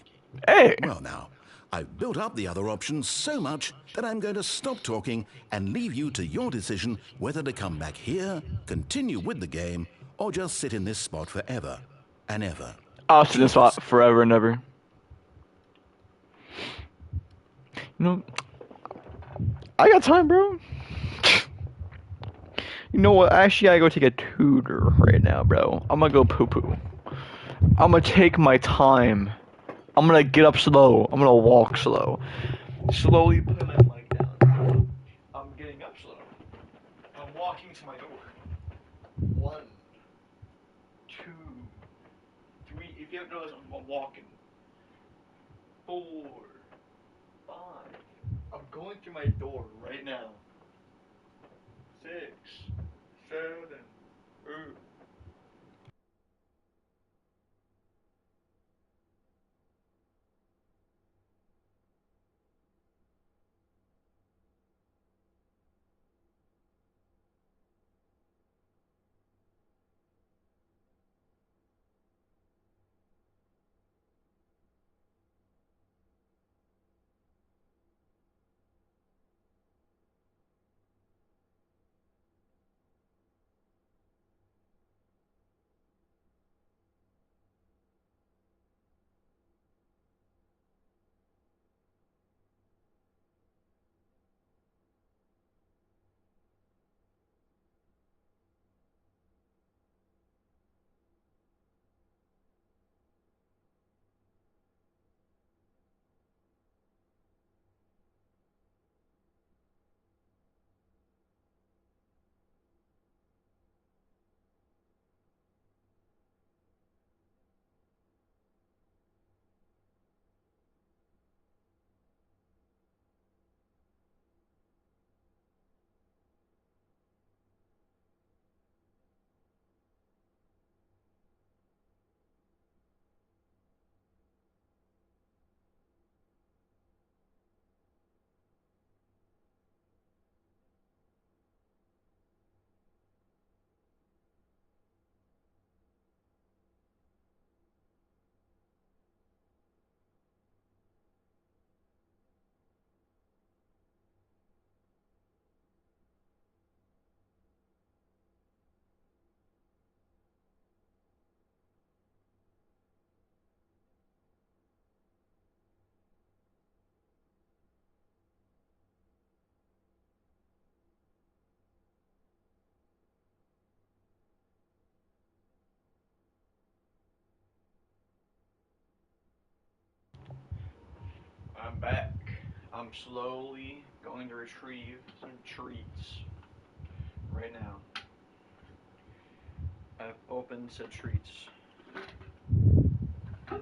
Hey. Well now, I've built up the other option so much that I'm going to stop talking and leave you to your decision whether to come back here, continue with the game, or just sit in this spot forever and ever. I'll sit in this Cheers. spot forever and ever. You know, I got time, bro. You know what? Actually, I gotta go take a tutor right now, bro. I'm gonna go poo-poo. I'm gonna take my time. I'm gonna get up slow. I'm gonna walk slow. Slowly put my mic down. I'm getting up slow. I'm walking to my door. 1, 2, 3. If you haven't noticed, I'm walking. 4, 5. I'm going through my door right now. 6, 7, 8. I'm slowly going to retrieve some treats right now. I've opened said treats. Back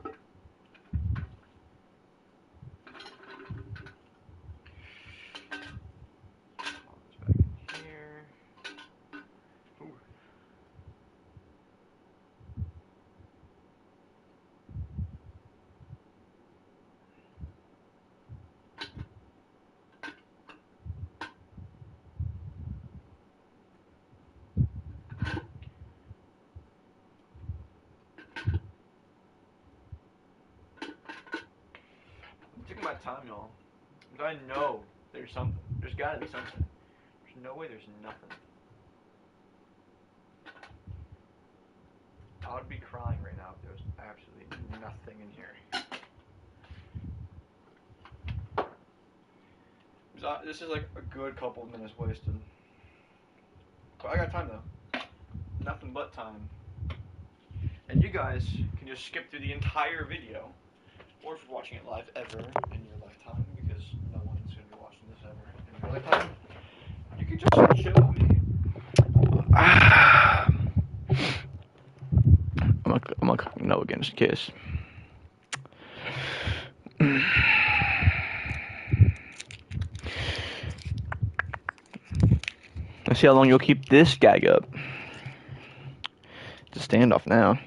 in here. Ooh. I'm taking my time, y'all. Because I know there's something. There's gotta be something. There's no way there's nothing. I would be crying right now if there was absolutely nothing in here. This is like a good couple of minutes wasted. But I got time though. Nothing but time. And you guys can just skip through the entire video. Or if you're watching it live ever in your lifetime, because no one's going to be watching this ever in your lifetime, you can just chill with me. I'm gonna click no again, just in case. Let's see how long you'll keep this gag up. It's a standoff now.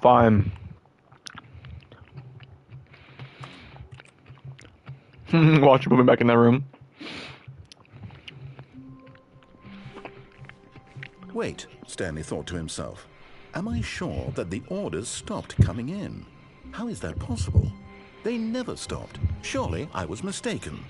Fine. Watch you moving back in that room. Wait, Stanley thought to himself. Am I sure that the orders stopped coming in? How is that possible? They never stopped. Surely I was mistaken.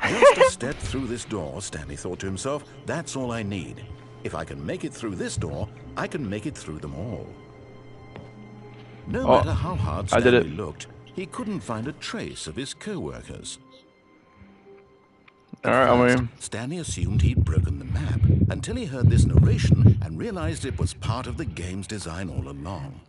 Just a step through this door, Stanley thought to himself, that's all I need. If I can make it through this door, I can make it through them all. No matter how hard Stanley looked, he couldn't find a trace of his co-workers. Stanley assumed he'd broken the map until he heard this narration and realized it was part of the game's design all along.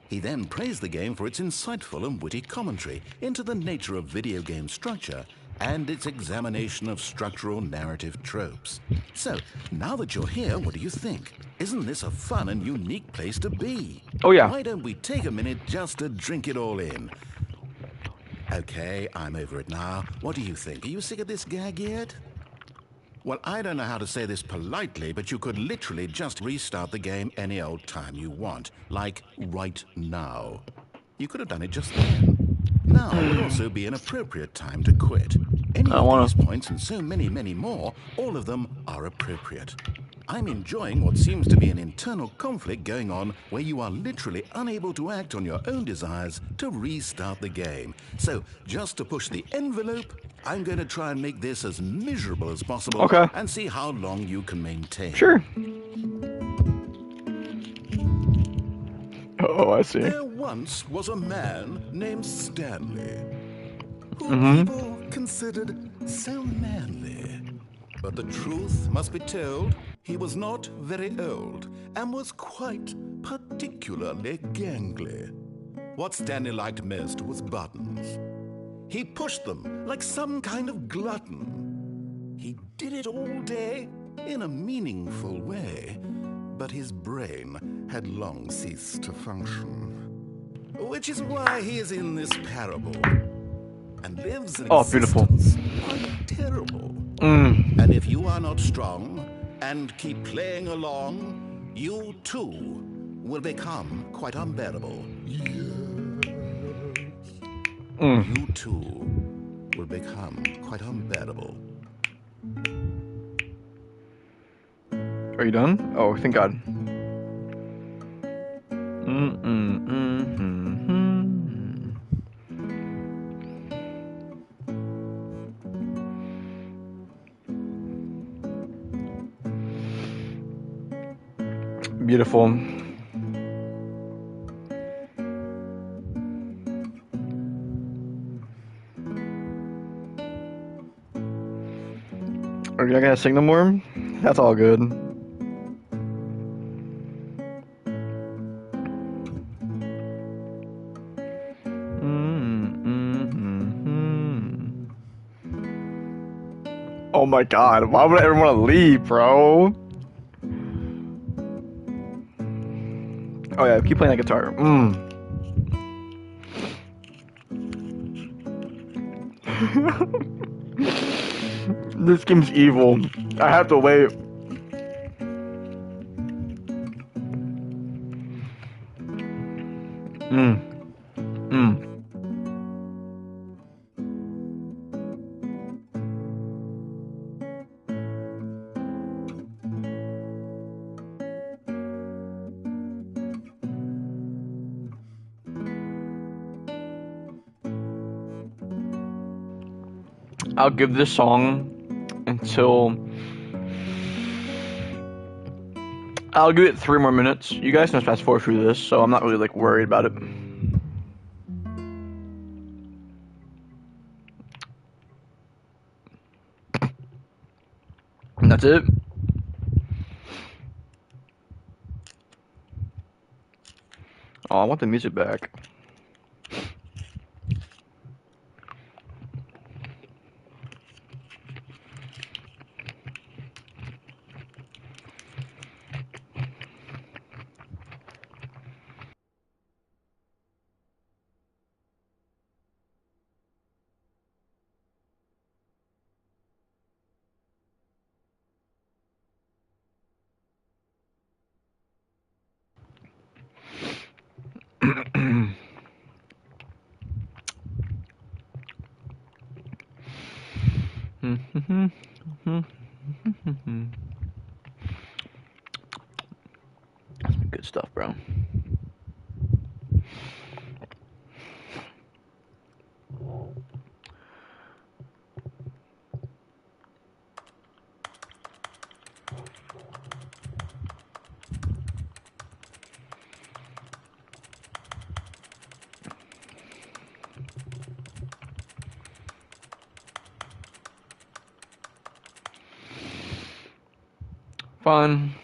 He then praised the game for its insightful and witty commentary into the nature of video game structure and its examination of structural narrative tropes. So, now that you're here, what do you think? Isn't this a fun and unique place to be? Oh yeah. Why don't we take a minute just to drink it all in? Okay, I'm over it now. What do you think? Are you sick of this gag yet? Well, I don't know how to say this politely, but you could literally just restart the game any old time you want. Like, right now. You could have done it just then. Now would also be an appropriate time to quit. Any of these points and so many, many more, all of them are appropriate. I'm enjoying what seems to be an internal conflict going on where you are literally unable to act on your own desires to restart the game. So, just to push the envelope, I'm going to try and make this as miserable as possible and see how long you can maintain. Sure. Oh, I see. There once was a man named Stanley, who people considered so manly. But the truth must be told, he was not very old and was quite particularly gangly. What Stanley liked most was buttons. He pushed them like some kind of glutton. He did it all day in a meaningful way, but his brain had long ceased to function. Which is why he is in this parable and lives an existence quite terrible. And if you are not strong and keep playing along, you too will become quite unbearable. You too will become quite unbearable. Are you done? Oh, thank God. Beautiful. Are you not gonna sing no more? That's all good. Oh my god, why would everyone want to leave, bro? Oh yeah, keep playing that guitar. This game's evil. I have to wait. I'll give this song until I'll give it 3 more minutes. You guys can fast forward through this, so I'm not really like worried about it. And that's it. Oh, I want the music back. That's some good stuff, bro. Fun.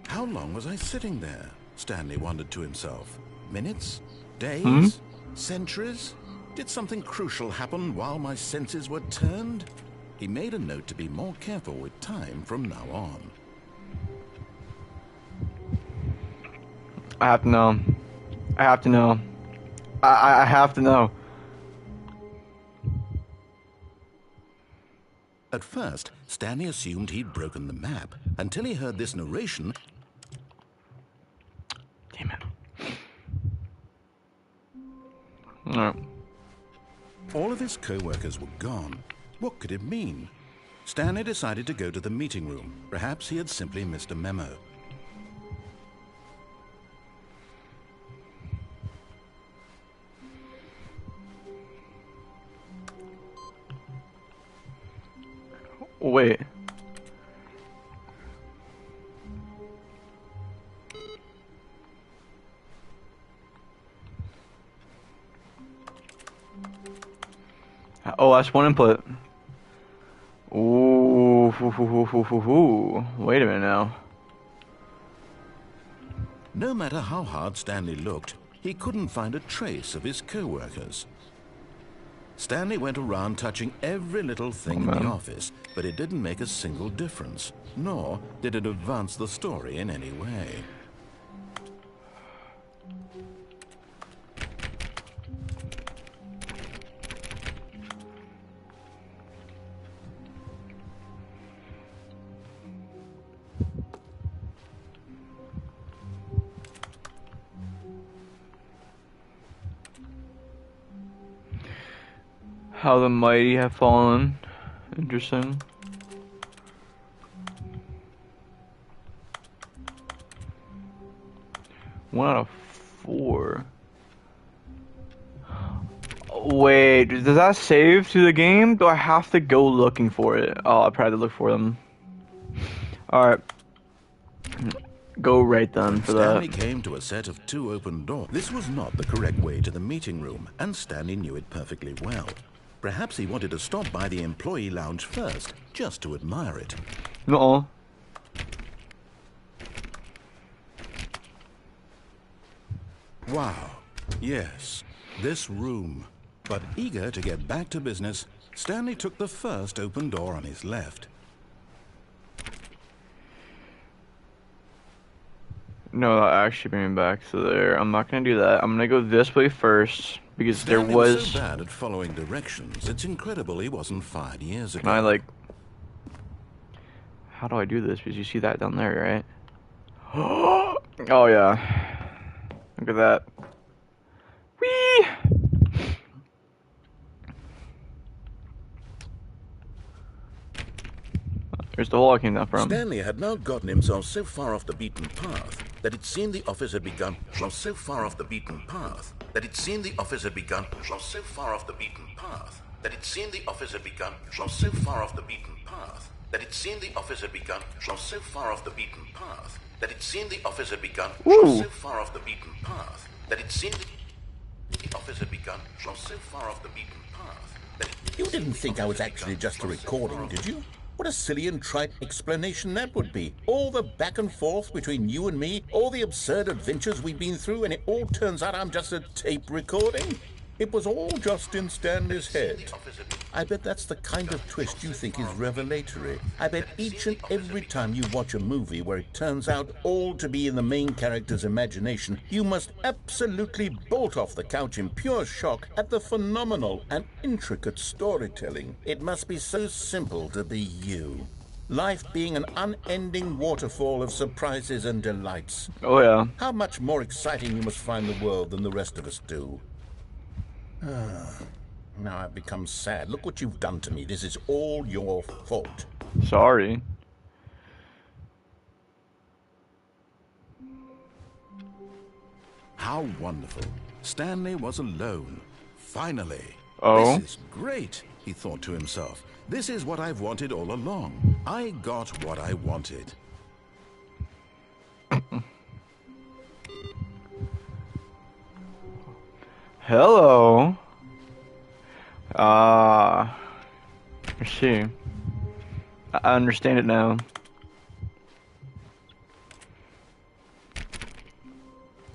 How long was I sitting there? Stanley wondered to himself. Minutes? Days? Centuries? Did something crucial happen while my senses were turned? He made a note to be more careful with time from now on. I have to know. I have to know. I have to know. At first, Stanley assumed he'd broken the map until he heard this narration. Damn it. Alright. All of his co-workers were gone. What could it mean? Stanley decided to go to the meeting room. Perhaps he had simply missed a memo. Wait. Oh, that's one input. Ooh, wait a minute now. No matter how hard Stanley looked, he couldn't find a trace of his co-workers. Stanley went around touching every little thing in the office, but it didn't make a single difference, nor did it advance the story in any way. How the mighty have fallen. Interesting. 1 out of 4. Wait, does that save to the game? Do I have to go looking for it? Oh, I probably have to look for them. Alright. Go right then for that. Stanley came to a set of 2 open doors. This was not the correct way to the meeting room, and Stanley knew it perfectly well. Perhaps he wanted to stop by the employee lounge first, just to admire it. No. Wow, yes, this room. But eager to get back to business, Stanley took the first open door on his left. No, that actually bring me back to there. I'm not gonna do that. I'm gonna go this way first because Stanley there was. so bad at following directions. It's incredible he wasn't fired years ago. Can I like? How do I do this? Because you see that down there, right? Oh yeah. Look at that. Whee! There's the hole I came down from. Stanley had now gotten himself so far off the beaten path that it seemed the office had begun from so far off the beaten path that it seemed the office had begun from so far off the beaten path that it seemed the office had begun from so far off the beaten path that it seemed the office had begun from so far off the beaten path that it seemed the office had begun from so far off the beaten path that it seemed the office had begun from so far off the beaten path that You didn't think I was actually just a recording, did you? What a silly and trite explanation that would be. All the back and forth between you and me, all the absurd adventures we've been through, and it all turns out I'm just a tape recording? It was all just in Stanley's head. I bet that's the kind of twist you think is revelatory. I bet each and every time you watch a movie where it turns out all to be in the main character's imagination, you must absolutely bolt off the couch in pure shock at the phenomenal and intricate storytelling. It must be so simple to be you. Life being an unending waterfall of surprises and delights. Oh yeah. How much more exciting you must find the world than the rest of us do. Now I've become sad. Look what you've done to me. This is all your fault. Sorry. How wonderful. Stanley was alone. Finally. Oh. This is great, he thought to himself. This is what I've wanted all along. I got what I wanted. Hello. I see. I understand it now.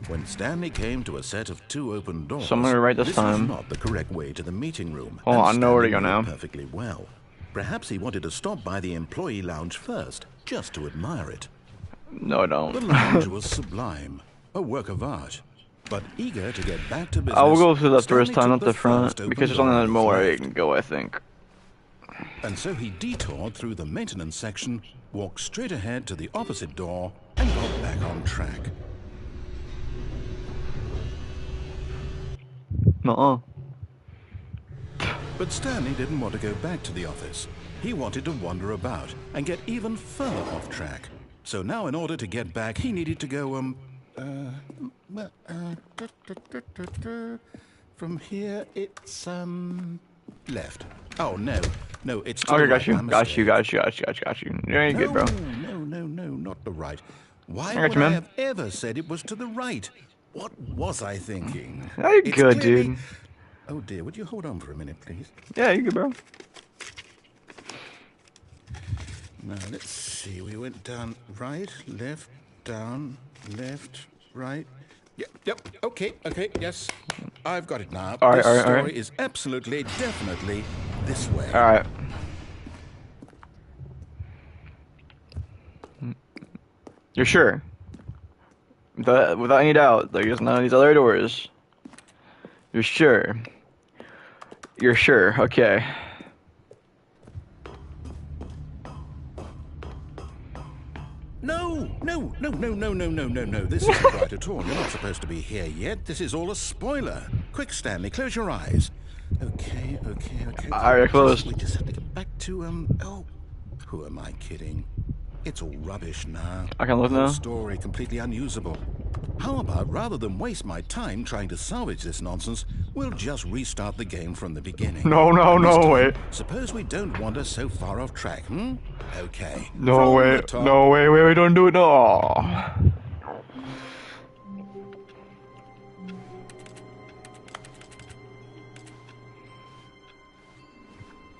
When Stanley came to a set of 2 open doors, So I'm gonna write this time. was not the correct way to the meeting room. Oh, and I know where to Stanley go knew it now. perfectly well. Perhaps he wanted to stop by the employee lounge first, just to admire it. No, I don't. The lounge was sublime, a work of art. But eager to get back to business, I will go to the Stanley first time, took not the front, first open because there's door only on that his more I left. can go, I think. And so he detoured through the maintenance section, walked straight ahead to the opposite door, and got back on track. Nuh-uh. But Stanley didn't want to go back to the office. He wanted to wander about and get even further off track. So now in order to get back, he needed to go, from here it's, left. Oh, no, it's to the Okay, right. got you. My Got you, mistake. got you. You're ain't good, bro. No, not the right. Why got would you, I man. have ever said it was to the right? What was I thinking? Yeah, you're It's good, clearly- dude. Oh dear, would you hold on for a minute, please? Yeah, you good, bro. Now, let's see. We went down right, left, down, left, right. Yep, okay, yes. I've got it now. All right, this all right, all story right. is absolutely, definitely this way. Alright. You're sure? Without any doubt, like, there's none of these other doors. You're sure? You're sure, okay. No. This isn't right at all. You're not supposed to be here yet. This is all a spoiler. Quick, Stanley, close your eyes. Okay. Alright, closed. We just have to get back to, oh, who am I kidding? It's all rubbish now. I can look The whole now? story completely unusable. How about, rather than waste my time trying to salvage this nonsense, we'll just restart the game from the beginning. No, no, And this no, time, wait. suppose we don't wander so far off track, hmm? Okay. No, from the wait. top. No, wait, don't do it. No.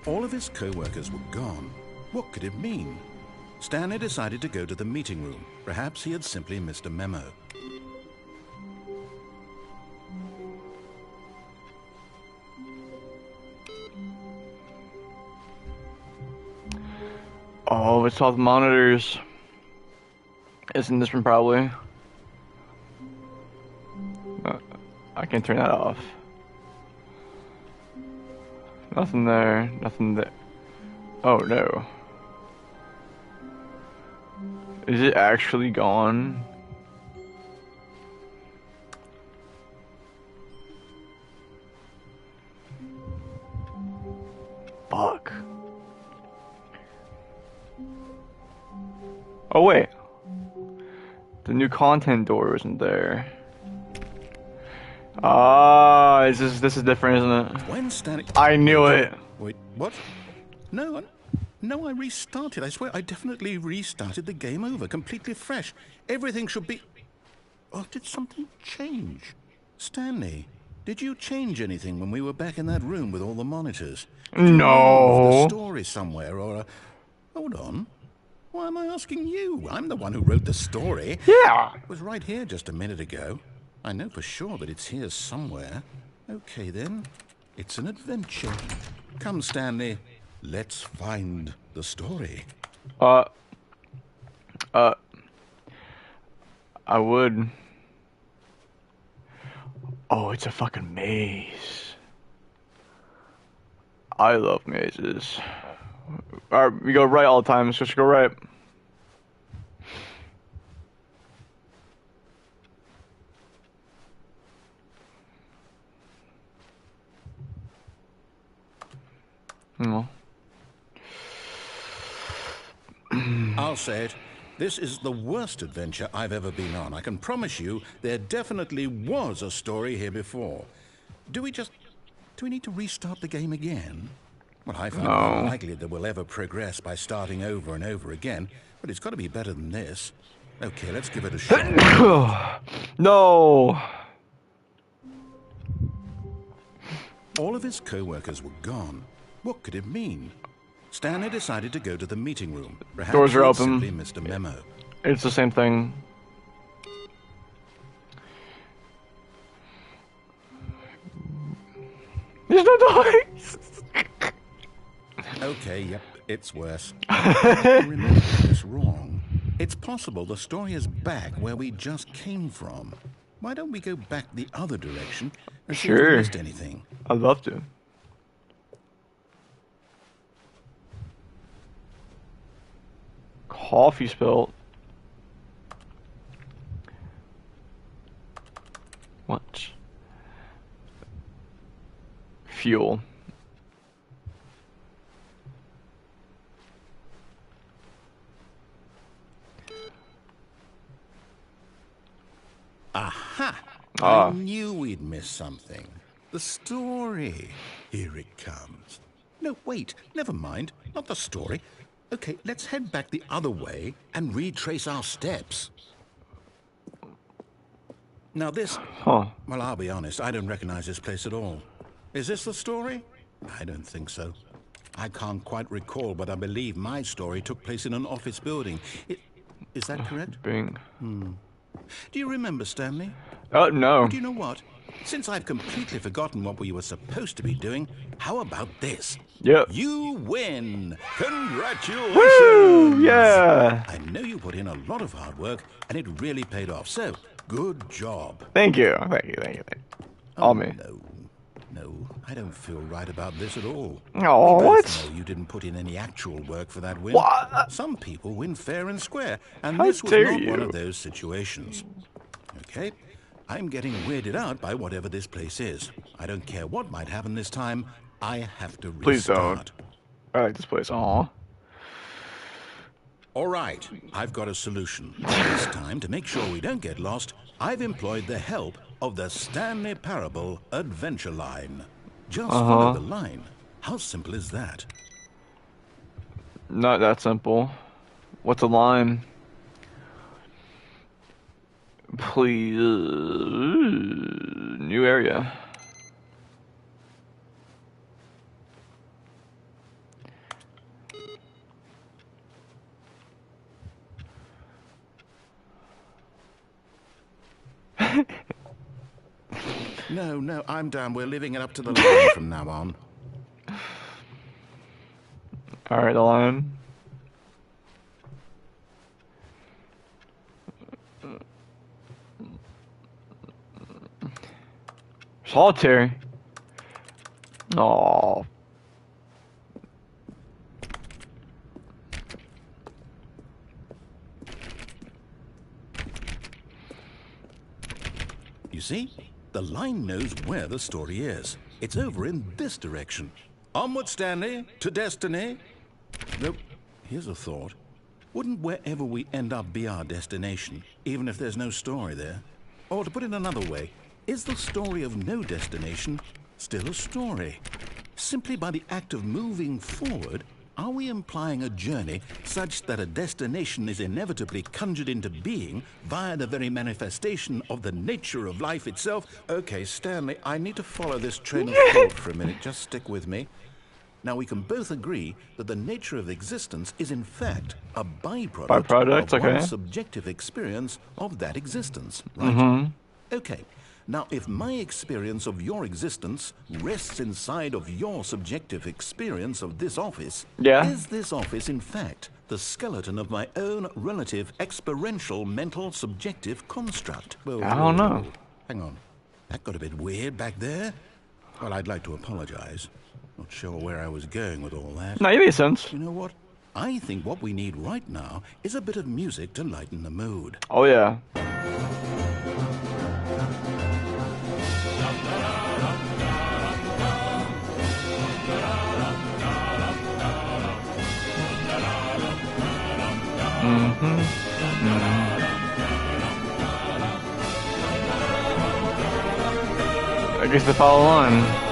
All of his co-workers were gone. What could it mean? Stanley decided to go to the meeting room. Perhaps he had simply missed a memo. Oh, it's all the monitors. Isn't this one probably? I can turn that off. Nothing there. Nothing there. Oh no. Is it actually gone? Fuck. Oh wait. The new content door isn't there. Ah, this is different, isn't it? When Stanley... I knew it. Wait, what? No, no, I restarted. I swear, I definitely restarted the game over, completely fresh. Everything should be... Oh, did something change? Stanley, did you change anything when we were back in that room with all the monitors? Did you move No. the story somewhere, or... Hold on. Why am I asking you? I'm the one who wrote the story. Yeah. It was right here just a minute ago. I know for sure that it's here somewhere. Okay, then. It's an adventure. Come, Stanley. Let's find the story. I would. Oh, it's a fucking maze. I love mazes. Alright, we go right all the time. Let's just go right. No. I'll say it. This is the worst adventure I've ever been on. I can promise you there definitely was a story here before. Do we need to restart the game again? Well, I find it unlikely that we'll ever progress by starting over and over again, but it's got to be better than this. Okay, let's give it a shot. No. All of his co-workers were gone. What could it mean? Stanley decided to go to the meeting room. Perhaps Doors are he'd open. simply missed a memo. It's the same thing. There's no doors. Okay, yep, it's worse. I remember this wrong. It's possible the story is back where we just came from. Why don't we go back the other direction and see if we Sure. missed anything? I'd love to. Coffee spilled. What? Fuel. Aha! Ah. I knew we'd miss something. The story. Here it comes. No, wait, never mind. Not the story. Okay, let's head back the other way and retrace our steps. Now this... Huh. Well, I'll be honest, I don't recognize this place at all. Is this the story? I don't think so. I can't quite recall, but I believe my story took place in an office building. Is that correct? Bing. Do you remember, Stanley? Oh, no. Do you know what? Since I've completely forgotten what we were supposed to be doing, how about this? Yep. You win! Congratulations! Woo! Yeah. I know you put in a lot of hard work, and it really paid off, so good job. Thank you. Thank you. Thank you. All me. No, I don't feel right about this at all. Oh, We what? both know you didn't put in any actual work for that win. What? Some people win fair and square, and How this was dare not one you. of those situations. Okay? I'm getting weirded out by whatever this place is. I don't care what might happen this time. I have to restart. Please don't. I like this place. Aw. All right, I've got a solution. This time, to make sure we don't get lost, I've employed the help of the Stanley Parable Adventure Line. Just follow the line. How simple is that? Not that simple. What's a line? Please. New area. No, I'm down. We're leaving it up to the line from now on. Alright, the line. Solitary. Oh. You see? The line knows where the story is. It's over in this direction. Onward, Stanley, to destiny. Nope. Here's a thought. Wouldn't wherever we end up be our destination, even if there's no story there? Or to put it another way, is the story of no destination still a story? Simply by the act of moving forward, are we implying a journey such that a destination is inevitably conjured into being via the very manifestation of the nature of life itself? Okay, Stanley, I need to follow this train of thought for a minute. Just stick with me. Now, we can both agree that the nature of existence is, in fact, a byproduct of one's subjective experience of that existence, right? Okay. Now, if my experience of your existence rests inside of your subjective experience of this office, is this office, in fact, the skeleton of my own relative experiential mental subjective construct? Whoa, I don't know. Hang on. That got a bit weird back there. Well, I'd like to apologize. Not sure where I was going with all that. No, it makes sense. You know what? I think what we need right now is a bit of music to lighten the mood. Oh, yeah. I guess the follow on.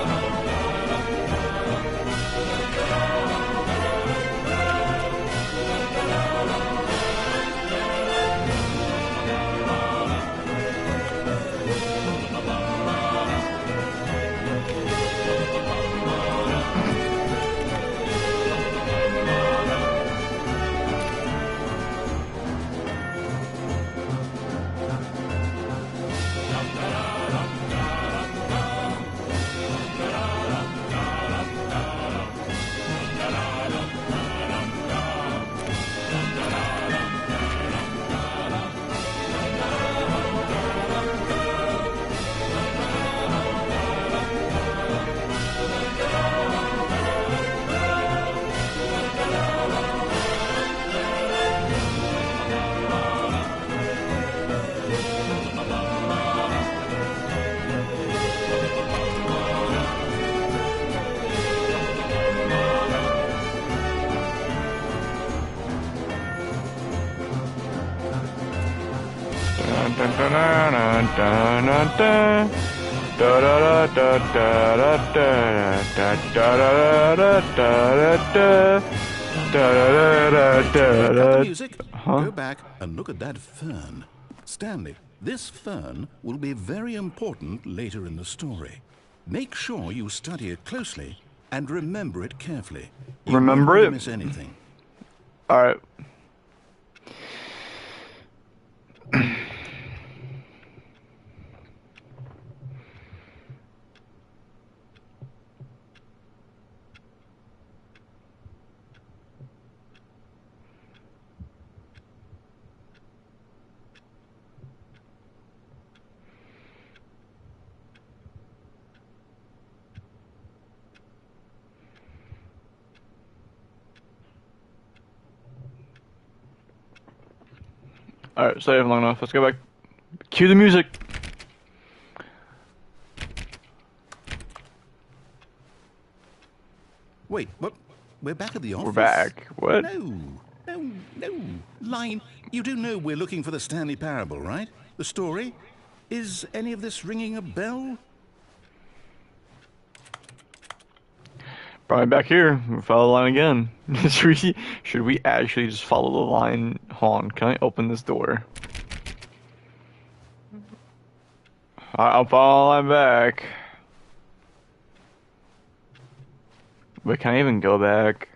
Cut the music. Go back and look at that fern. Stanley, this fern will be very important later in the story. Make sure you study it closely and remember it carefully. You Remember won't it? miss anything. All right. Alright, save long enough. Let's go back. Cue the music. Wait, what? We're back at the office? We're back. What? No, no. Line, you do know we're looking for the Stanley Parable, right? The story? Is any of this ringing a bell? Probably back here. We follow the line again. Should we actually just follow the line? Hold on, can I open this door? I'll follow the line back. But can I even go back?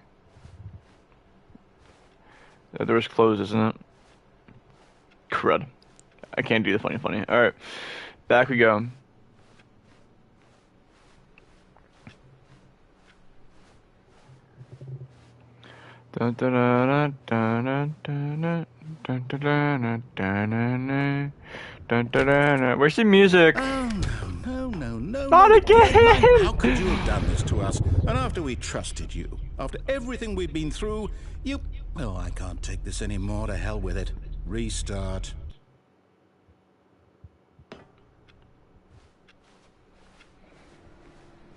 The door's closed, isn't it? Crud. I can't do the funny. Alright. Back we go. Where's the music? Oh, no. Not again! How could you have done this to us? And after we trusted you, after everything we've been through, you... Oh, I can't take this anymore. To hell with it. Restart.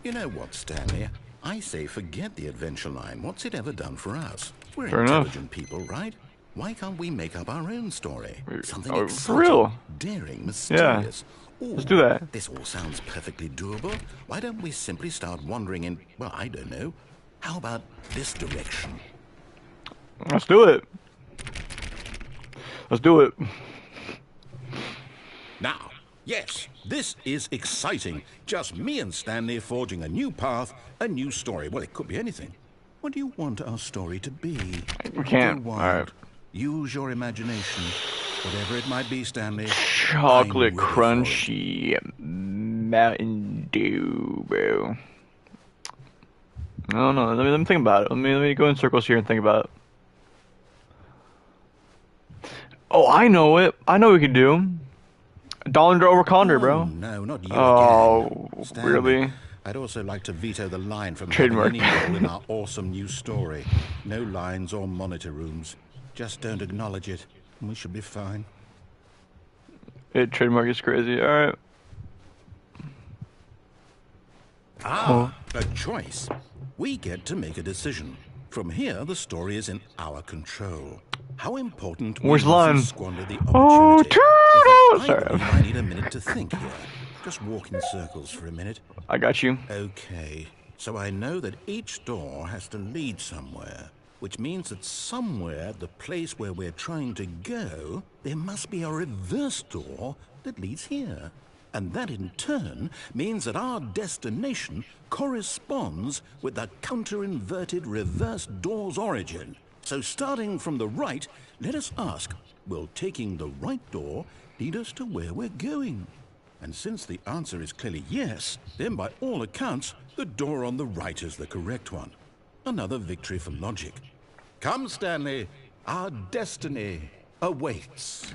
You know what, Stanley? I say forget the adventure line. What's it ever done for us? We're Fair intelligent enough. people, right? Why can't we make up our own story? Something for exciting, real? daring, mysterious. Yeah. Ooh, Let's do that. This all sounds perfectly doable. Why don't we simply start wandering in, well, I don't know. How about this direction? Let's do it. Let's do it. Now, yes, this is exciting. Just me and Stanley forging a new path, a new story. Well, it could be anything. What do you want our story to be? We can't. Go All wild. right. Use your imagination. Whatever it might be, Stanley. Chocolate I'm ready for it. crunchy Mountain Dew, bro. I don't know. Let me think about it. Let me go in circles here and think about it. Oh, I know it. I know what we can do. Dollar over Condor, Oh, bro. no, not you Oh, again. Stanley, really? I'd also like to veto the line from Trademark. having any role in our awesome new story. No lines or monitor rooms. Just don't acknowledge it, and we should be fine. Trademark is crazy. All right. A choice. We get to make a decision. From here, the story is in our control. How important we Where's the mustn't line? squander the Oh, opportunity. Toodles! I Sorry. believe I need a minute to think here. Just walk in circles for a minute. I got you. Okay, so I know that each door has to lead somewhere, which means that somewhere, the place where we're trying to go, there must be a reverse door that leads here. And that in turn means that our destination corresponds with the counter-inverted reverse door's origin. So starting from the right, let us ask, will taking the right door lead us to where we're going? And since the answer is clearly yes, then by all accounts, the door on the right is the correct one. Another victory for logic. Come, Stanley, our destiny awaits.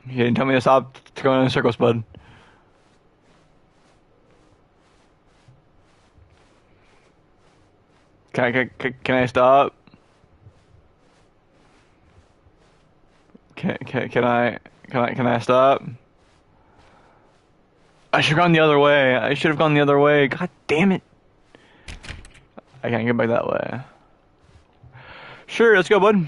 You didn't tell me to stop going in circles, bud. Can I stop? Can I stop? I should have gone the other way. I should have gone the other way. God damn it. I can't get back that way. Sure, let's go, bud.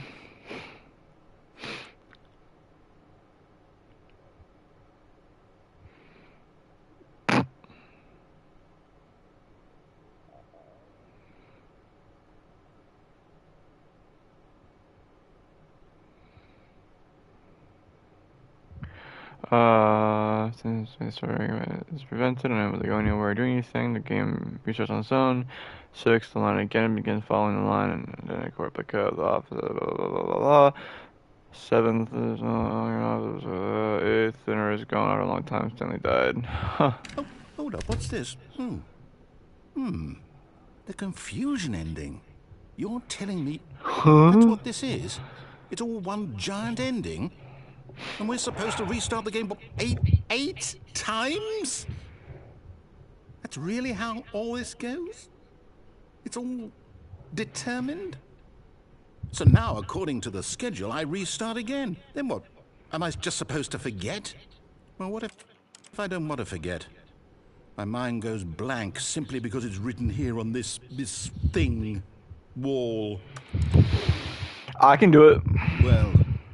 Since the story is prevented and I'm able to go anywhere or do anything, the game restarts on its own. 6, the line again begins following the line, and then a court pick up off. 7th is 8th, dinner is gone out a long time. Stanley died. Huh. Oh, hold up, what's this? The confusion ending. You're telling me that's what this is? It's all one giant ending? And we're supposed to restart the game, what, eight times? That's really how all this goes? It's all determined? So now, according to the schedule, I restart again. Then what? Am I just supposed to forget? Well, what if I don't want to forget? My mind goes blank simply because it's written here on this thing, wall. I can do it. Well,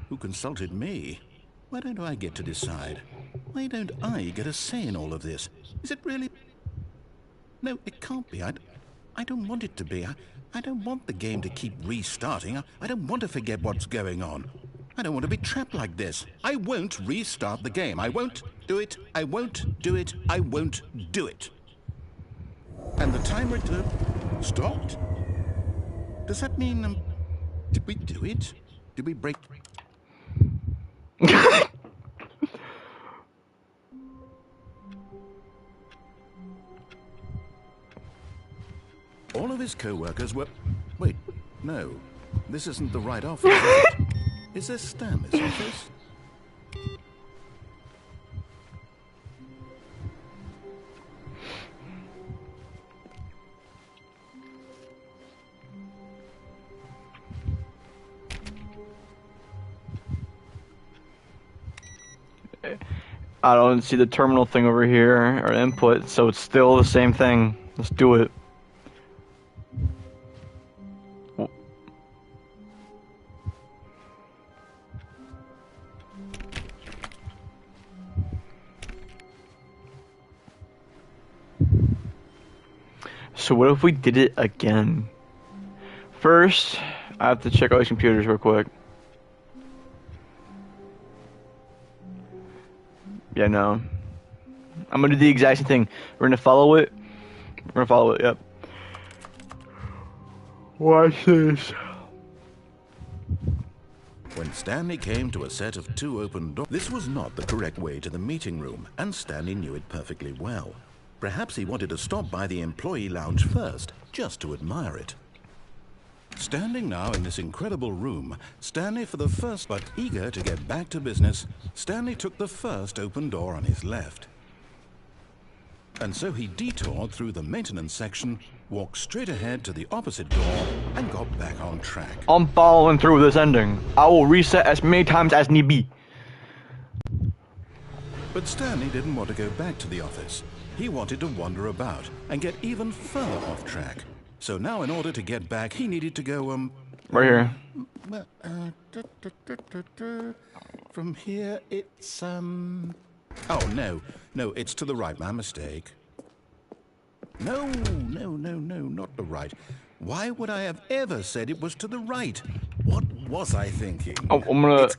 who consulted me? Why don't I get to decide? Why don't I get a say in all of this? Is it really... No, it can't be. I don't want it to be. I don't want the game to keep restarting. I don't want to forget what's going on. I don't want to be trapped like this. I won't restart the game. I won't do it. I won't do it. I won't do it. And the timer stopped? Does that mean... did we do it? Did we break... All of his co-workers were... Wait, no. This isn't the right office, is it? Is this Stanley's office? I don't see the terminal thing over here, or input, so it's still the same thing. Let's do it. So what if we did it again? First, I have to check all these computers real quick. Yeah, no. I'm gonna do the exact same thing. We're gonna follow it. We're gonna follow it, yep. Watch this. When Stanley came to a set of 2 open doors, this was not the correct way to the meeting room, and Stanley knew it perfectly well. Perhaps he wanted to stop by the employee lounge first, just to admire it. Standing now in this incredible room, Stanley for the first, but eager to get back to business, Stanley took the first open door on his left. And so he detoured through the maintenance section, walked straight ahead to the opposite door, and got back on track. I'm following through this ending. I will reset as many times as need be. But Stanley didn't want to go back to the office. He wanted to wander about and get even further off track. So now in order to get back, he needed to go, Right here. From here, it's, Oh, no, it's to the right, my mistake. No, not the right. Why would I have ever said it was to the right? What was I thinking? Oh, I'm gonna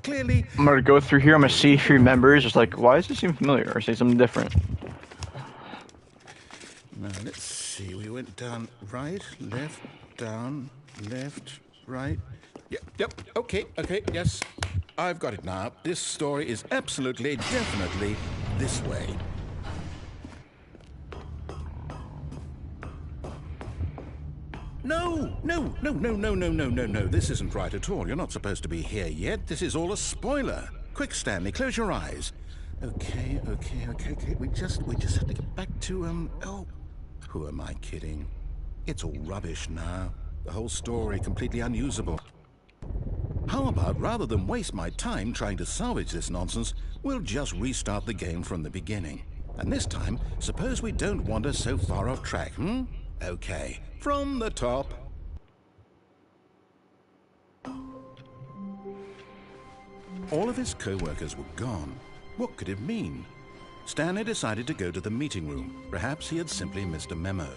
go through here. I'm gonna see if he remembers. Just like, why does this seem familiar? Or say something different. Now, let's see. We went down right, left, down, left, right. Yep, okay, yes. I've got it now. This story is absolutely, definitely this way. No. This isn't right at all. You're not supposed to be here yet. This is all a spoiler. Quick, Stanley, close your eyes. Okay. We just have to get back to, oh, who am I kidding? It's all rubbish now. The whole story completely unusable. How about, rather than waste my time trying to salvage this nonsense, we'll just restart the game from the beginning. And this time, suppose we don't wander so far off track, Okay, from the top. All of his co-workers were gone. What could it mean? Stanley decided to go to the meeting room. Perhaps he had simply missed a memo.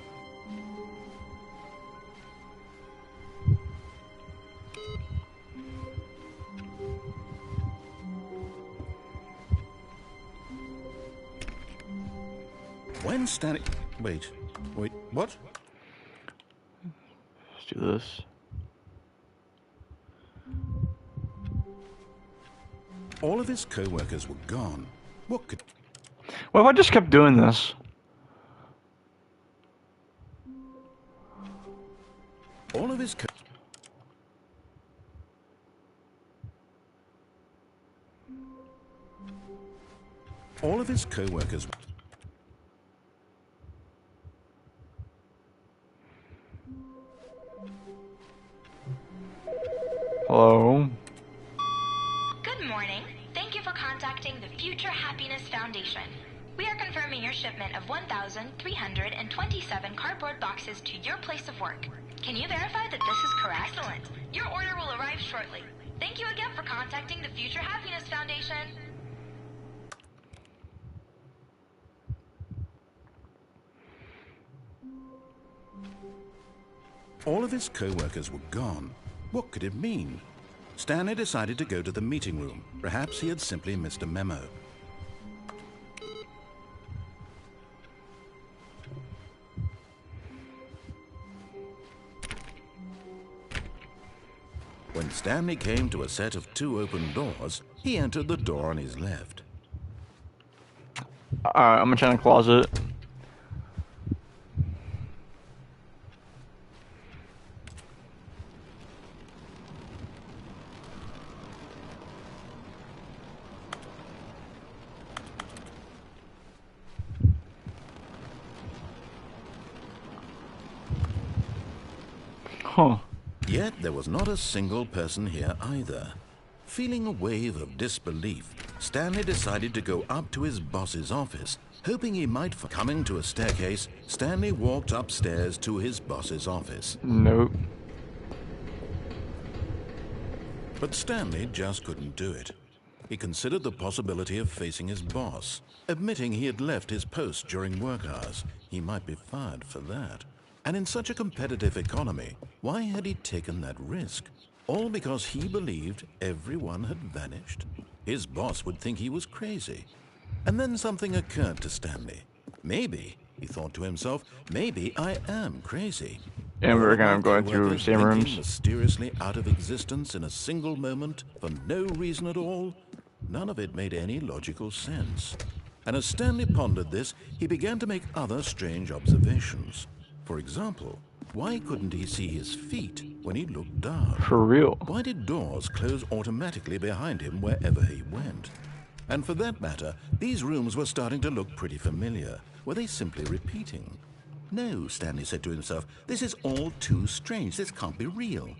When Stanley... Wait, what? Let's do this. All of his co-workers were gone. What could... What if I just kept doing this? All of his co-workers... Hello? Good morning. Thank you for contacting the Future Happiness Foundation. We are confirming your shipment of 1,327 cardboard boxes to your place of work. Can you verify that this is correct? Excellent. Your order will arrive shortly. Thank you again for contacting the Future Happiness Foundation. All of his co-workers were gone. What could it mean? Stanley decided to go to the meeting room. Perhaps he had simply missed a memo. When Stanley came to a set of 2 open doors, he entered the door on his left. Alright, I'm gonna check in the closet. Huh. Yet there was not a single person here either. Feeling a wave of disbelief, Stanley decided to go up to his boss's office, hoping he might find... Coming to a staircase, Stanley walked upstairs to his boss's office. Nope. But Stanley just couldn't do it. He considered the possibility of facing his boss, admitting he had left his post during work hours. He might be fired for that. And in such a competitive economy, why had he taken that risk? All because he believed everyone had vanished? His boss would think he was crazy. And then something occurred to Stanley. Maybe, he thought to himself, maybe I am crazy. And we're gonna All go of my through coworkers same blinking rooms. mysteriously out of existence in a single moment for no reason at all. None of it made any logical sense. And as Stanley pondered this, he began to make other strange observations. For example, why couldn't he see his feet when he looked down? For real. Why did doors close automatically behind him wherever he went? And for that matter, these rooms were starting to look pretty familiar. Were they simply repeating? No, Stanley said to himself, this is all too strange. This can't be real.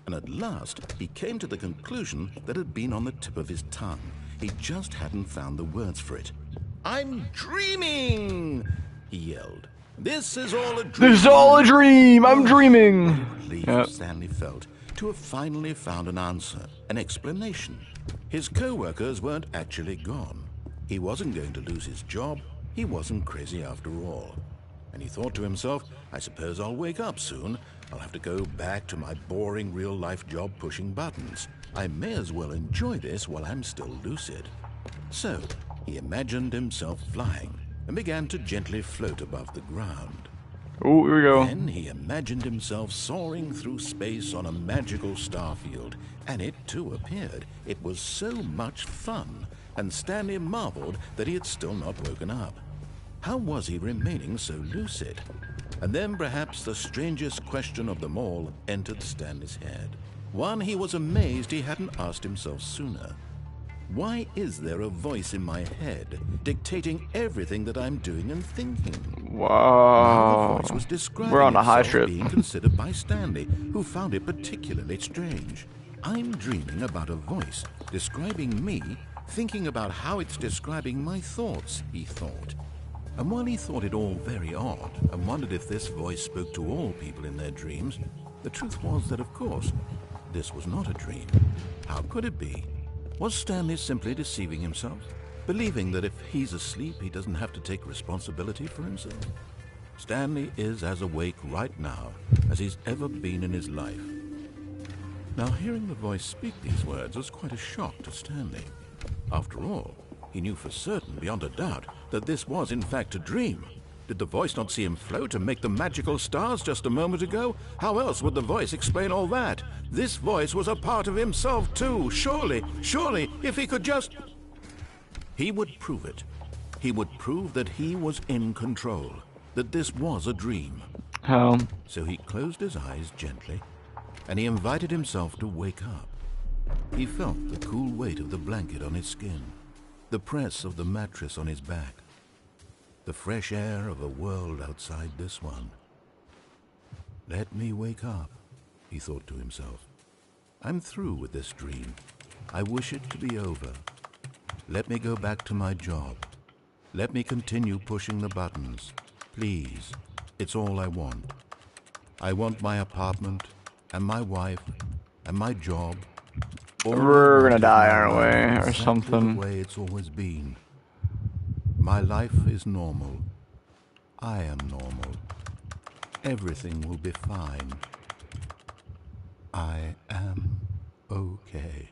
And at last, he came to the conclusion that had been on the tip of his tongue. He just hadn't found the words for it. "I'm dreaming!" he yelled. "This is all a dream." This is all a dream! I'm dreaming! What a relief Yep. Stanley felt to have finally found an answer, an explanation. His co-workers weren't actually gone. He wasn't going to lose his job. He wasn't crazy after all. And he thought to himself, I suppose I'll wake up soon. I'll have to go back to my boring real-life job pushing buttons. I may as well enjoy this while I'm still lucid. So, he imagined himself flying and began to gently float above the ground. Oh, here we go. Then he imagined himself soaring through space on a magical starfield, and it too appeared. It was so much fun, and Stanley marveled that he had still not woken up. How was he remaining so lucid? And then perhaps the strangest question of them all entered Stanley's head. One he was amazed he hadn't asked himself sooner. Why is there a voice in my head dictating everything that I'm doing and thinking? Wow. The voice was describing We're on a high itself strip. being considered by Stanley, who found it particularly strange. I'm dreaming about a voice describing me, thinking about how it's describing my thoughts, he thought. And while he thought it all very odd and wondered if this voice spoke to all people in their dreams, the truth was that, of course, this was not a dream. How could it be? Was Stanley simply deceiving himself, believing that if he's asleep, he doesn't have to take responsibility for himself? Stanley is as awake right now as he's ever been in his life. Now, hearing the voice speak these words was quite a shock to Stanley. After all, he knew for certain, beyond a doubt, that this was in fact a dream. Did the voice not see him float and make the magical stars just a moment ago? How else would the voice explain all that? This voice was a part of himself too. Surely, if he could just... He would prove it. He would prove that he was in control, that this was a dream. How? So he closed his eyes gently, and he invited himself to wake up. He felt the cool weight of the blanket on his skin, the press of the mattress on his back, the fresh air of a world outside this one. Let me wake up, he thought to himself. I'm through with this dream. I wish it to be over. Let me go back to my job. Let me continue pushing the buttons. Please, it's all I want. I want my apartment, and my wife, and my job, All We're I gonna want die, is my aren't life we? Or exactly something. the way it's always been. My life is normal. I am normal. Everything will be fine. I am okay.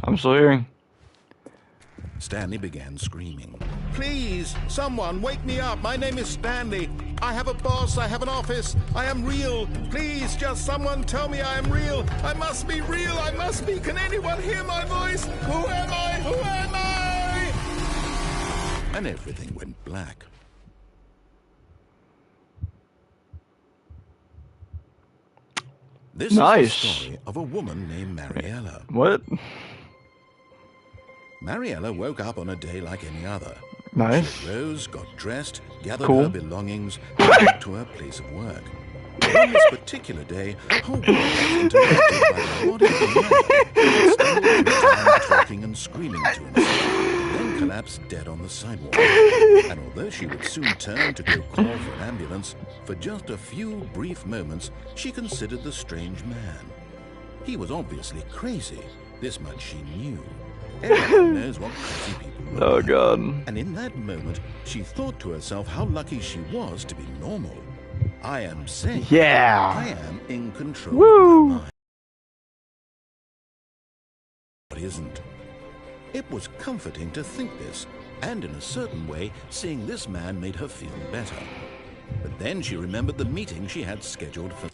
I'm still hearing. Stanley began screaming. Please, someone, wake me up. My name is Stanley. I have a boss. I have an office. I am real. Please, just someone tell me I am real. I must be real. I must be. Can anyone hear my voice? Who am I? Who am I? And everything went black. This Nice. is the story of a woman named Mariella. What? Mariella woke up on a day like any other. Nice. She rose, got dressed, gathered Cool. her belongings, and went to her place of work. But on this particular day, her work was interrupted by the body of a man who spent time talking and screaming to himself, and then collapsed dead on the sidewalk. And although she would soon turn to go call for an ambulance, for just a few brief moments, she considered the strange man. He was obviously crazy. This much she knew. Everyone knows what crazy people look Oh like. god. And in that moment, she thought to herself how lucky she was to be normal. I am safe. I Yeah. am in control Woo. of my mind. But isn't. It was comforting to think this, and in a certain way, seeing this man made her feel better. But then she remembered the meeting she had scheduled for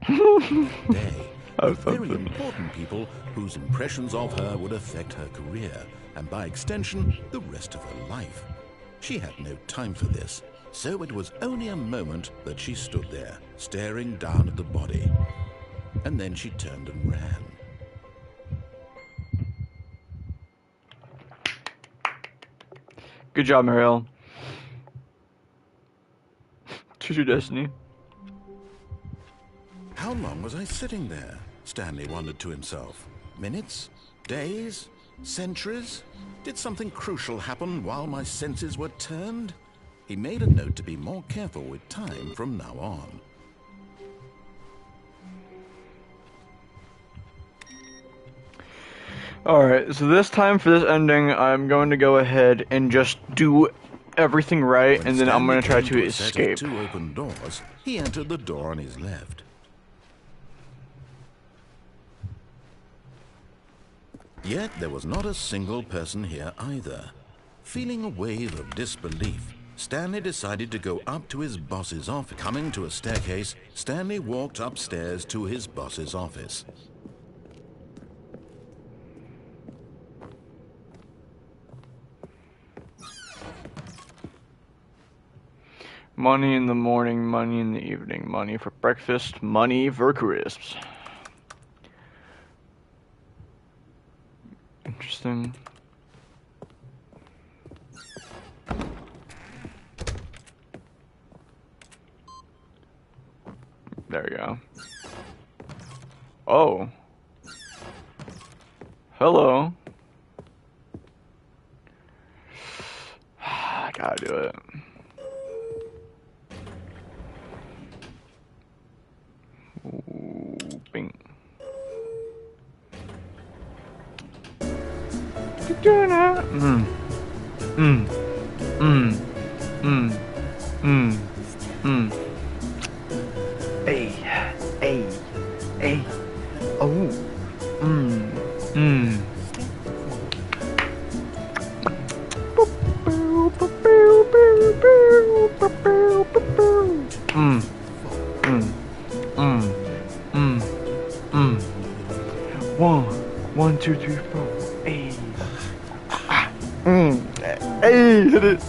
that day. With very important people whose impressions of her would affect her career, and by extension, the rest of her life. She had no time for this, so it was only a moment that she stood there, staring down at the body. And then she turned and ran. Good job, Mariel. Choose your destiny. How long was I sitting there? Stanley wondered to himself. Minutes? Days? Centuries? Did something crucial happen while my senses were turned? He made a note to be more careful with time from now on. Alright, so this time for this ending, I'm going to go ahead and just do everything right, When and then I'm Stanley going to try came to a set of escape. 2 open doors, he entered the door on his left. Yet there was not a single person here either. Feeling a wave of disbelief, Stanley decided to go up to his boss's office. Coming to a staircase, Stanley walked upstairs to his boss's office. Money in the morning, money in the evening, money for breakfast, money for crisps. Interesting. There we go. Oh. Hello. I gotta do it. Ooh, bing. Mm. Mm. Mm. Mm. Mm. Mm. Hey. Hey. Hey. Oh. Mm. Mm. Mm. Mm. Mm. Mm. Mm. 1, 2, 3, 4. Hey. Hey, hit it.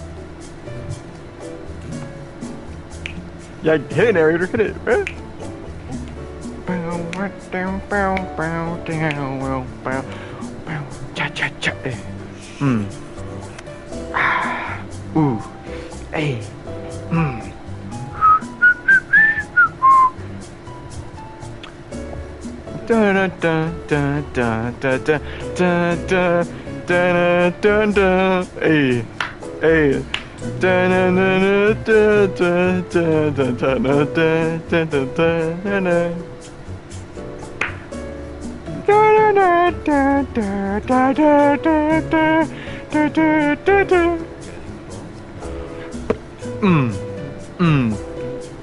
Yeah, hit it, narrator, hit it, man. Cha cha cha. Mm. Ah. Ooh. Hey. Mm. Da da da da da da da da da da da da. Hey. Hey.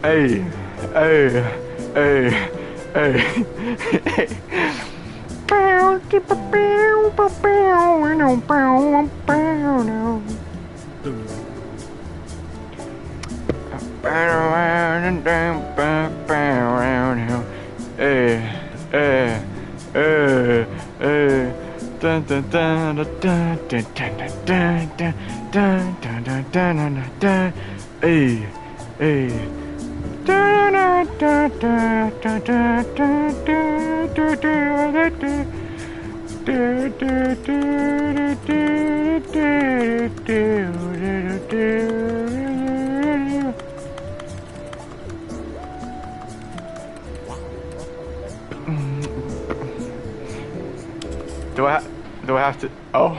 Hey, hey, hey, hey, hey. Hey, hey, hey, hey. Dun dun dun dun dun dun dun dun dun dun dun dun dun dun dun. Hey, hey. Dun dun dun dun dun dun dun dun dun dun. Do do do do do do do do. Do I have to? Oh.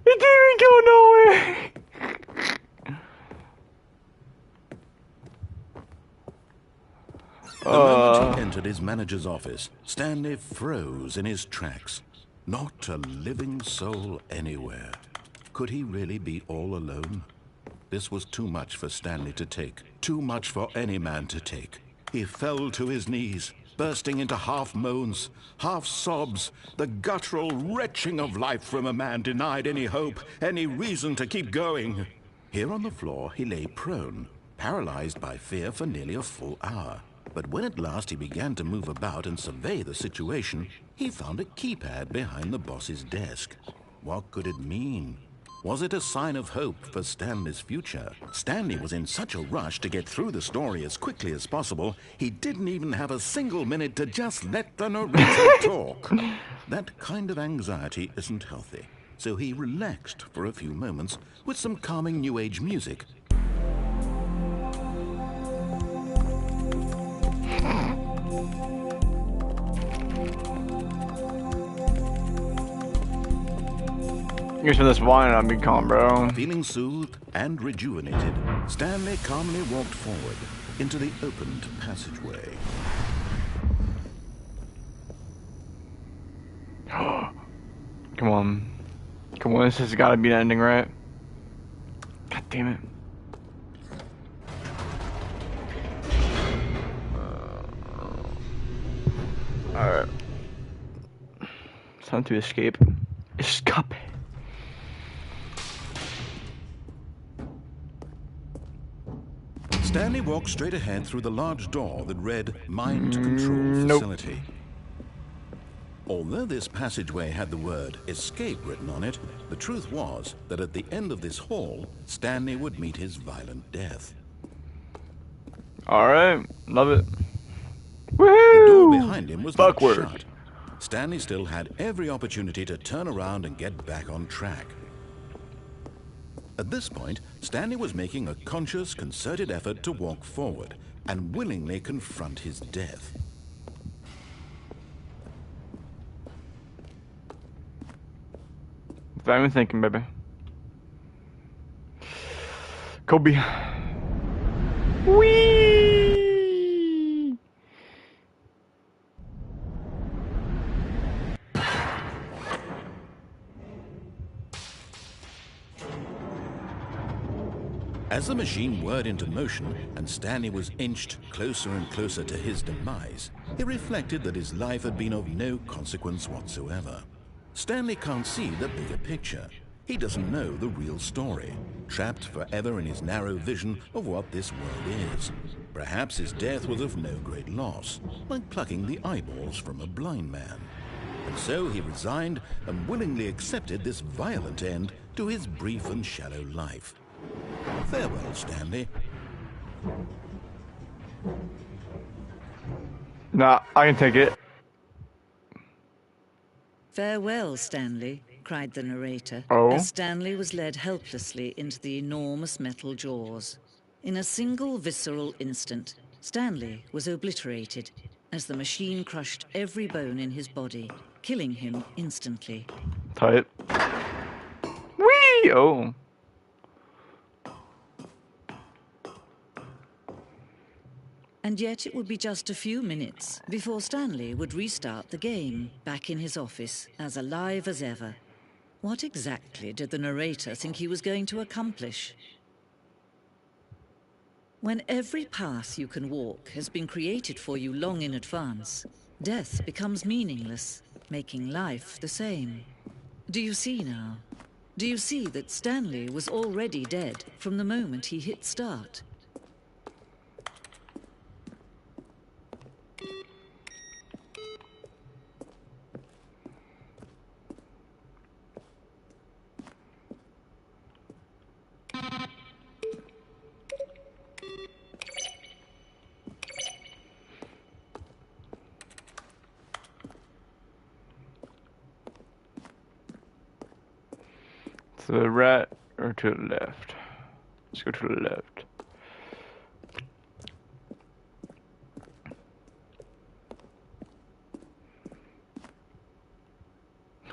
It didn't go nowhere. The moment he entered his manager's office, Stanley froze in his tracks. Not a living soul anywhere. Could he really be all alone? This was too much for Stanley to take. Too much for any man to take. He fell to his knees, bursting into half moans, half sobs, the guttural retching of life from a man denied any hope, any reason to keep going. Here on the floor, he lay prone, paralyzed by fear for nearly a full hour. But when at last he began to move about and survey the situation, he found a keypad behind the boss's desk. What could it mean? Was it a sign of hope for Stanley's future? Stanley was in such a rush to get through the story as quickly as possible, he didn't even have a single minute to just let the narrator talk. That kind of anxiety isn't healthy, so he relaxed for a few moments with some calming New Age music. Here's for this wine and I'll be calm, bro. Feeling soothed and rejuvenated, Stanley calmly walked forward into the opened passageway. Come on. Come on, this has got to be an ending, right? God damn it. Alright. It's time to escape. Escape. Stanley walked straight ahead through the large door that read Mind Control Facility. Although this passageway had the word escape written on it, the truth was that at the end of this hall, Stanley would meet his violent death. Alright, love it. The door Woohoo! behind him was Backward. locked shut. Stanley still had every opportunity to turn around and get back on track. At this point, Stanley was making a conscious, concerted effort to walk forward and willingly confront his death. That's what I'm thinking, baby. Kobe. Whee! As the machine whirred into motion and Stanley was inched closer and closer to his demise, he reflected that his life had been of no consequence whatsoever. Stanley can't see the bigger picture. He doesn't know the real story, trapped forever in his narrow vision of what this world is. Perhaps his death was of no great loss, like plucking the eyeballs from a blind man. And so he resigned and willingly accepted this violent end to his brief and shallow life. Farewell, Stanley. Nah, I can take it. Farewell, Stanley, cried the narrator, Oh? as Stanley was led helplessly into the enormous metal jaws. In a single visceral instant, Stanley was obliterated as the machine crushed every bone in his body, killing him instantly. Tight. me? Oh. And yet it would be just a few minutes before Stanley would restart the game, back in his office, as alive as ever. What exactly did the narrator think he was going to accomplish? When every path you can walk has been created for you long in advance, death becomes meaningless, making life the same. Do you see now? Do you see that Stanley was already dead from the moment he hit start? To the right or to the left? Let's go to the left.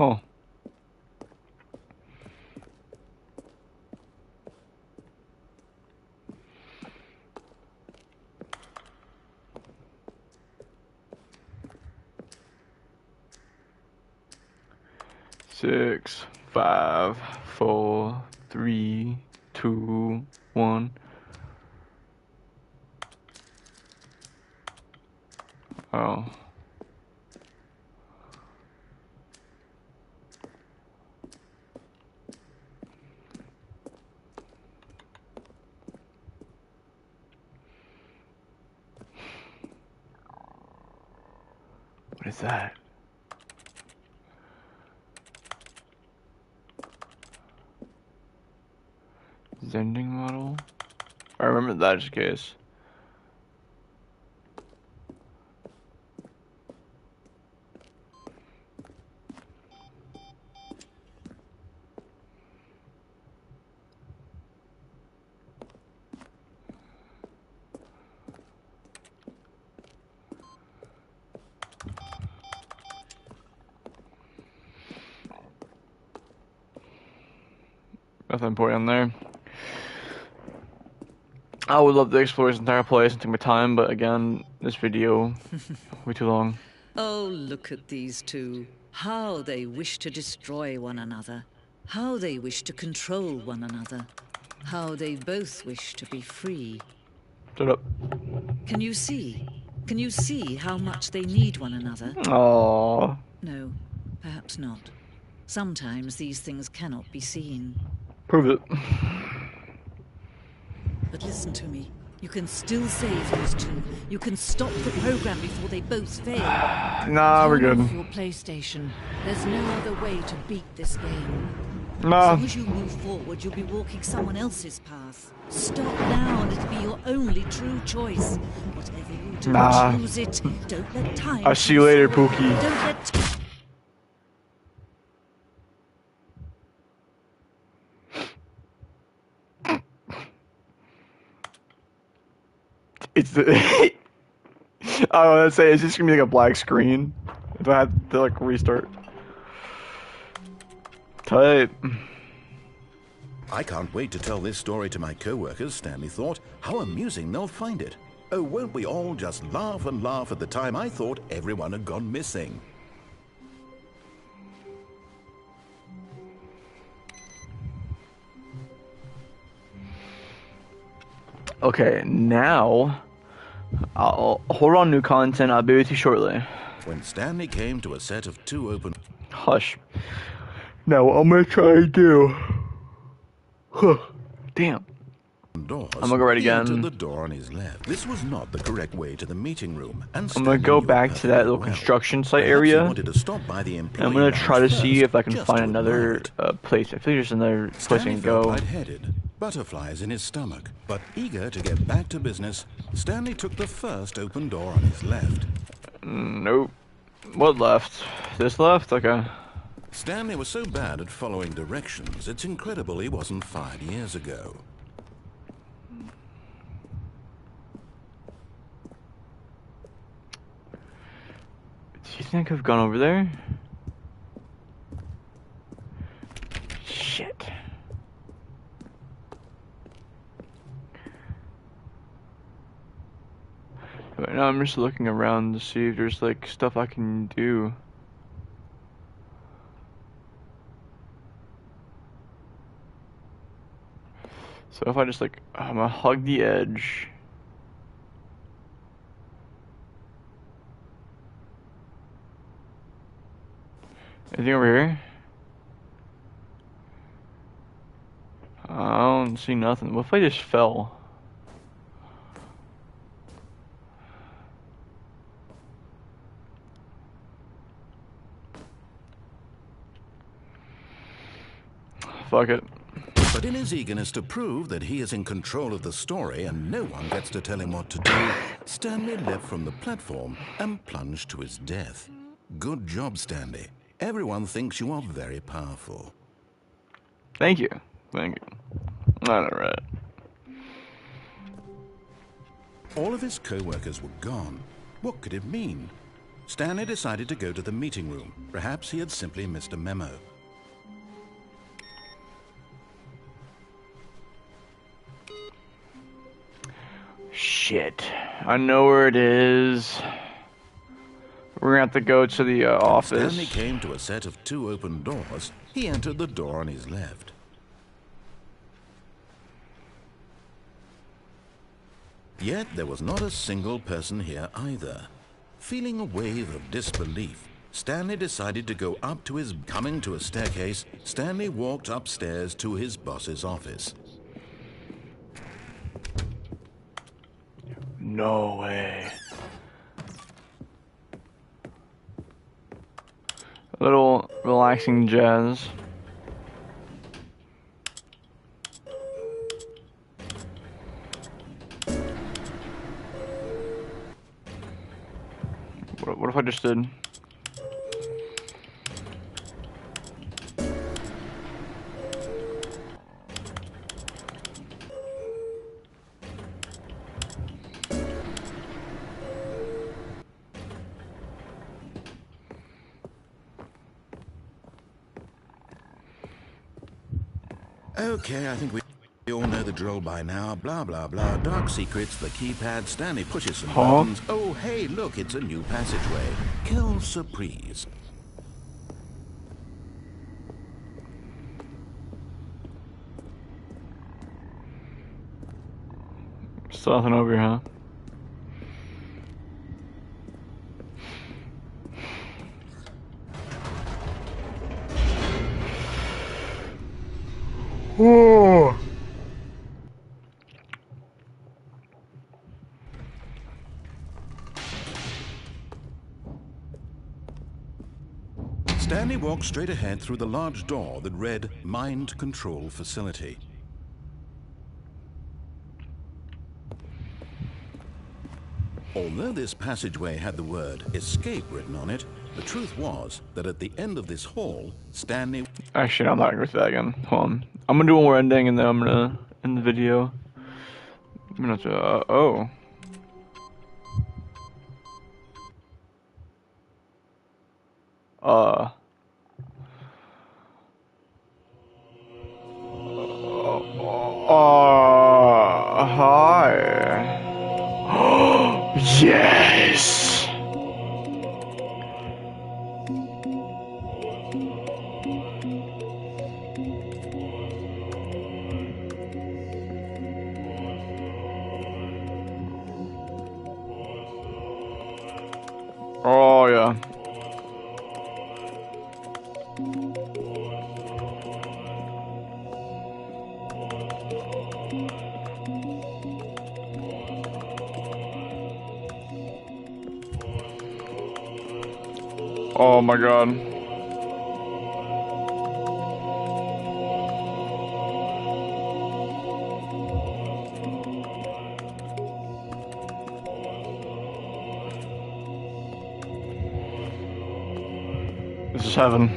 Oh. Six, 5, 4, 3, 2, 1. Oh. What is that? Zending model? I remember that case. Nothing important there. I would love to explore this entire place and take my time, but again, this video way too long. Oh, look at these two. How they wish to destroy one another. How they wish to control one another. How they both wish to be free. Shut up. Can you see? Can you see how much they need one another? Aww. No, perhaps not. Sometimes these things cannot be seen. Prove it. But listen to me. You can still save those two. You can stop the program before they both fail. Nah, we're Turn good. off your PlayStation. There's no other way to beat this game. As Nah. long as you move forward, you'll be walking someone else's path. Stop now and it'll be your only true choice. Whatever you do, Nah. choose it. Don't let time... I'll see you later, Pookie. Don't let... It's the... I was gonna say, it's just gonna be like a black screen. If I have to like restart. Type. I can't wait to tell this story to my co-workers, Stanley thought. How amusing they'll find it. Oh, won't we all just laugh and laugh at the time I thought everyone had gone missing. Okay, now I'll hold on new content. I'll be with you shortly. When Stanley came to a set of two open Hush. Now what I'm gonna try to do. Damn. doors, I'm gonna go right he again. entered the door on his left. This was not the correct way to the meeting room, and I'm Stanley gonna go knew it back to that little perfectly well. construction site Perhaps area. he wanted to stop by the And employee I'm gonna try to lounge see first, if I can just find to admire another it. place. I think there's another place I Stanley can felt go. lightheaded, butterflies in his stomach, but eager to get back to business, Stanley took the first open door on his left. Nope. What left? This left? Okay. Stanley was so bad at following directions, it's incredible he wasn't fired years ago. Do you think I've gone over there? Shit. Right now I'm just looking around to see if there's like stuff I can do. So if I just like, I'm gonna hug the edge. Anything over here? I don't see nothing. What if I just fell? Fuck it. But in his eagerness to prove that he is in control of the story and no one gets to tell him what to do, Stanley leapt from the platform and plunged to his death. Good job, Stanley. Everyone thinks you are very powerful. Thank you. Thank you. Alright. All of his co-workers were gone. What could it mean? Stanley decided to go to the meeting room. Perhaps he had simply missed a memo. Shit. I know where it is. We're gonna have to go to the office. Stanley came to a set of 2 open doors. He entered the door on his left. Yet there was not a single person here either. Feeling a wave of disbelief, Stanley decided to go up to his... Coming to a staircase, Stanley walked upstairs to his boss's office. No way. A little relaxing jazz. What if I just did? Okay, I think we all know the drill by now. Blah, blah, blah. Dark secrets, the keypad. Stanley pushes some buttons. Oh, hey, look, it's a new passageway. Quelle surprise. Still nothing over here, huh? Oh. Stanley walked straight ahead through the large door that read Mind Control Facility. Although this passageway had the word escape written on it, the truth was that at the end of this hall, Stanley... Actually, I'm not gonna go through that again. Hold on. I'm gonna do one more ending and then I'm gonna end the video. I'm gonna have to, oh. Hi. Yes. Oh yeah. Oh my god. This is heaven.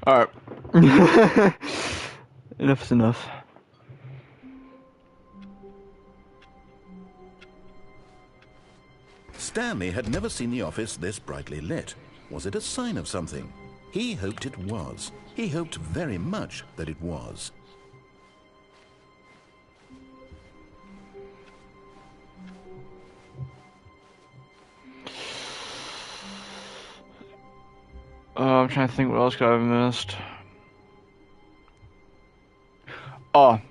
Alright. Enough is enough. Stanley had never seen the office this brightly lit. Was it a sign of something? He hoped it was. He hoped very much that it was. I'm trying to think what else could I have missed. Oh,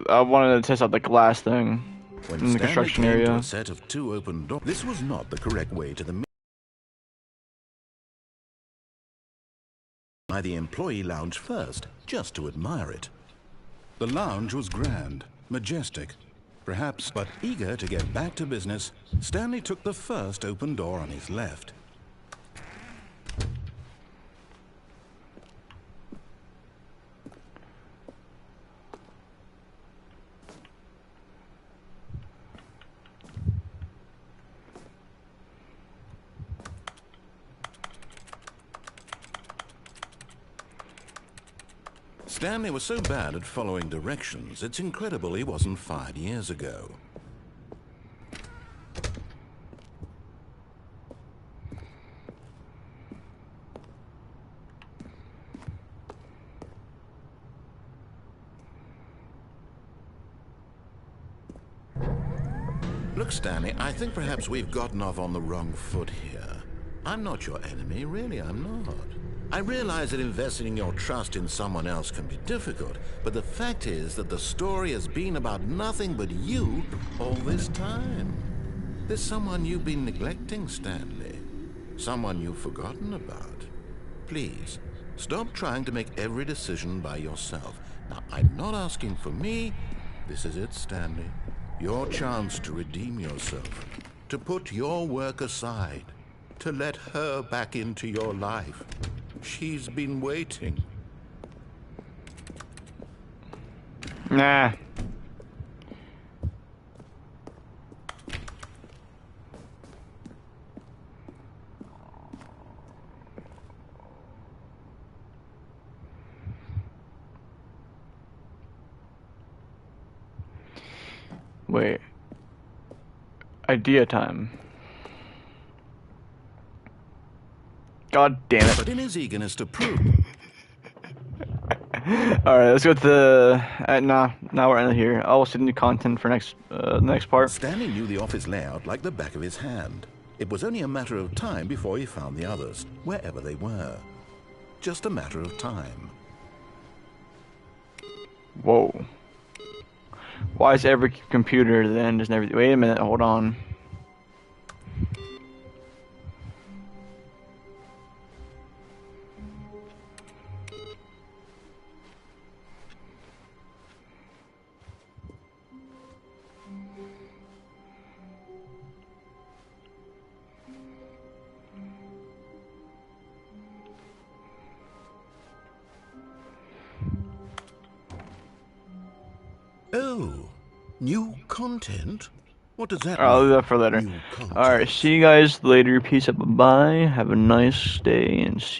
I wanted to test out the glass thing When in the Stanley construction came to area. a set of 2 open doors, this was not the correct way to the by the employee lounge first, just to admire it. The lounge was grand, majestic, perhaps, but eager to get back to business, Stanley took the first open door on his left. Stanley was so bad at following directions, it's incredible he wasn't fired years ago. Look, Stanley, I think perhaps we've gotten off on the wrong foot here. I'm not your enemy, really, I'm not. I realize that investing your trust in someone else can be difficult, but the fact is that the story has been about nothing but you all this time. There's someone you've been neglecting, Stanley. Someone you've forgotten about. Please, stop trying to make every decision by yourself. Now, I'm not asking for me. This is it, Stanley. Your chance to redeem yourself. To put your work aside. To let her back into your life. She's been waiting. Nah. Wait. Idea time. God damn it. But in his eagerness to prove... Alright, let's go to the... now we're ending here. I'll see the new content for the next part. Stanley knew the office layout like the back of his hand. It was only a matter of time before he found the others, wherever they were. Just a matter of time. Whoa. Why is every computer then just never... Wait a minute, hold on. Oh, new content? What does that I'll mean? leave that for later. New content. Alright, see you guys later. Peace out, bye-bye. Have a nice day and see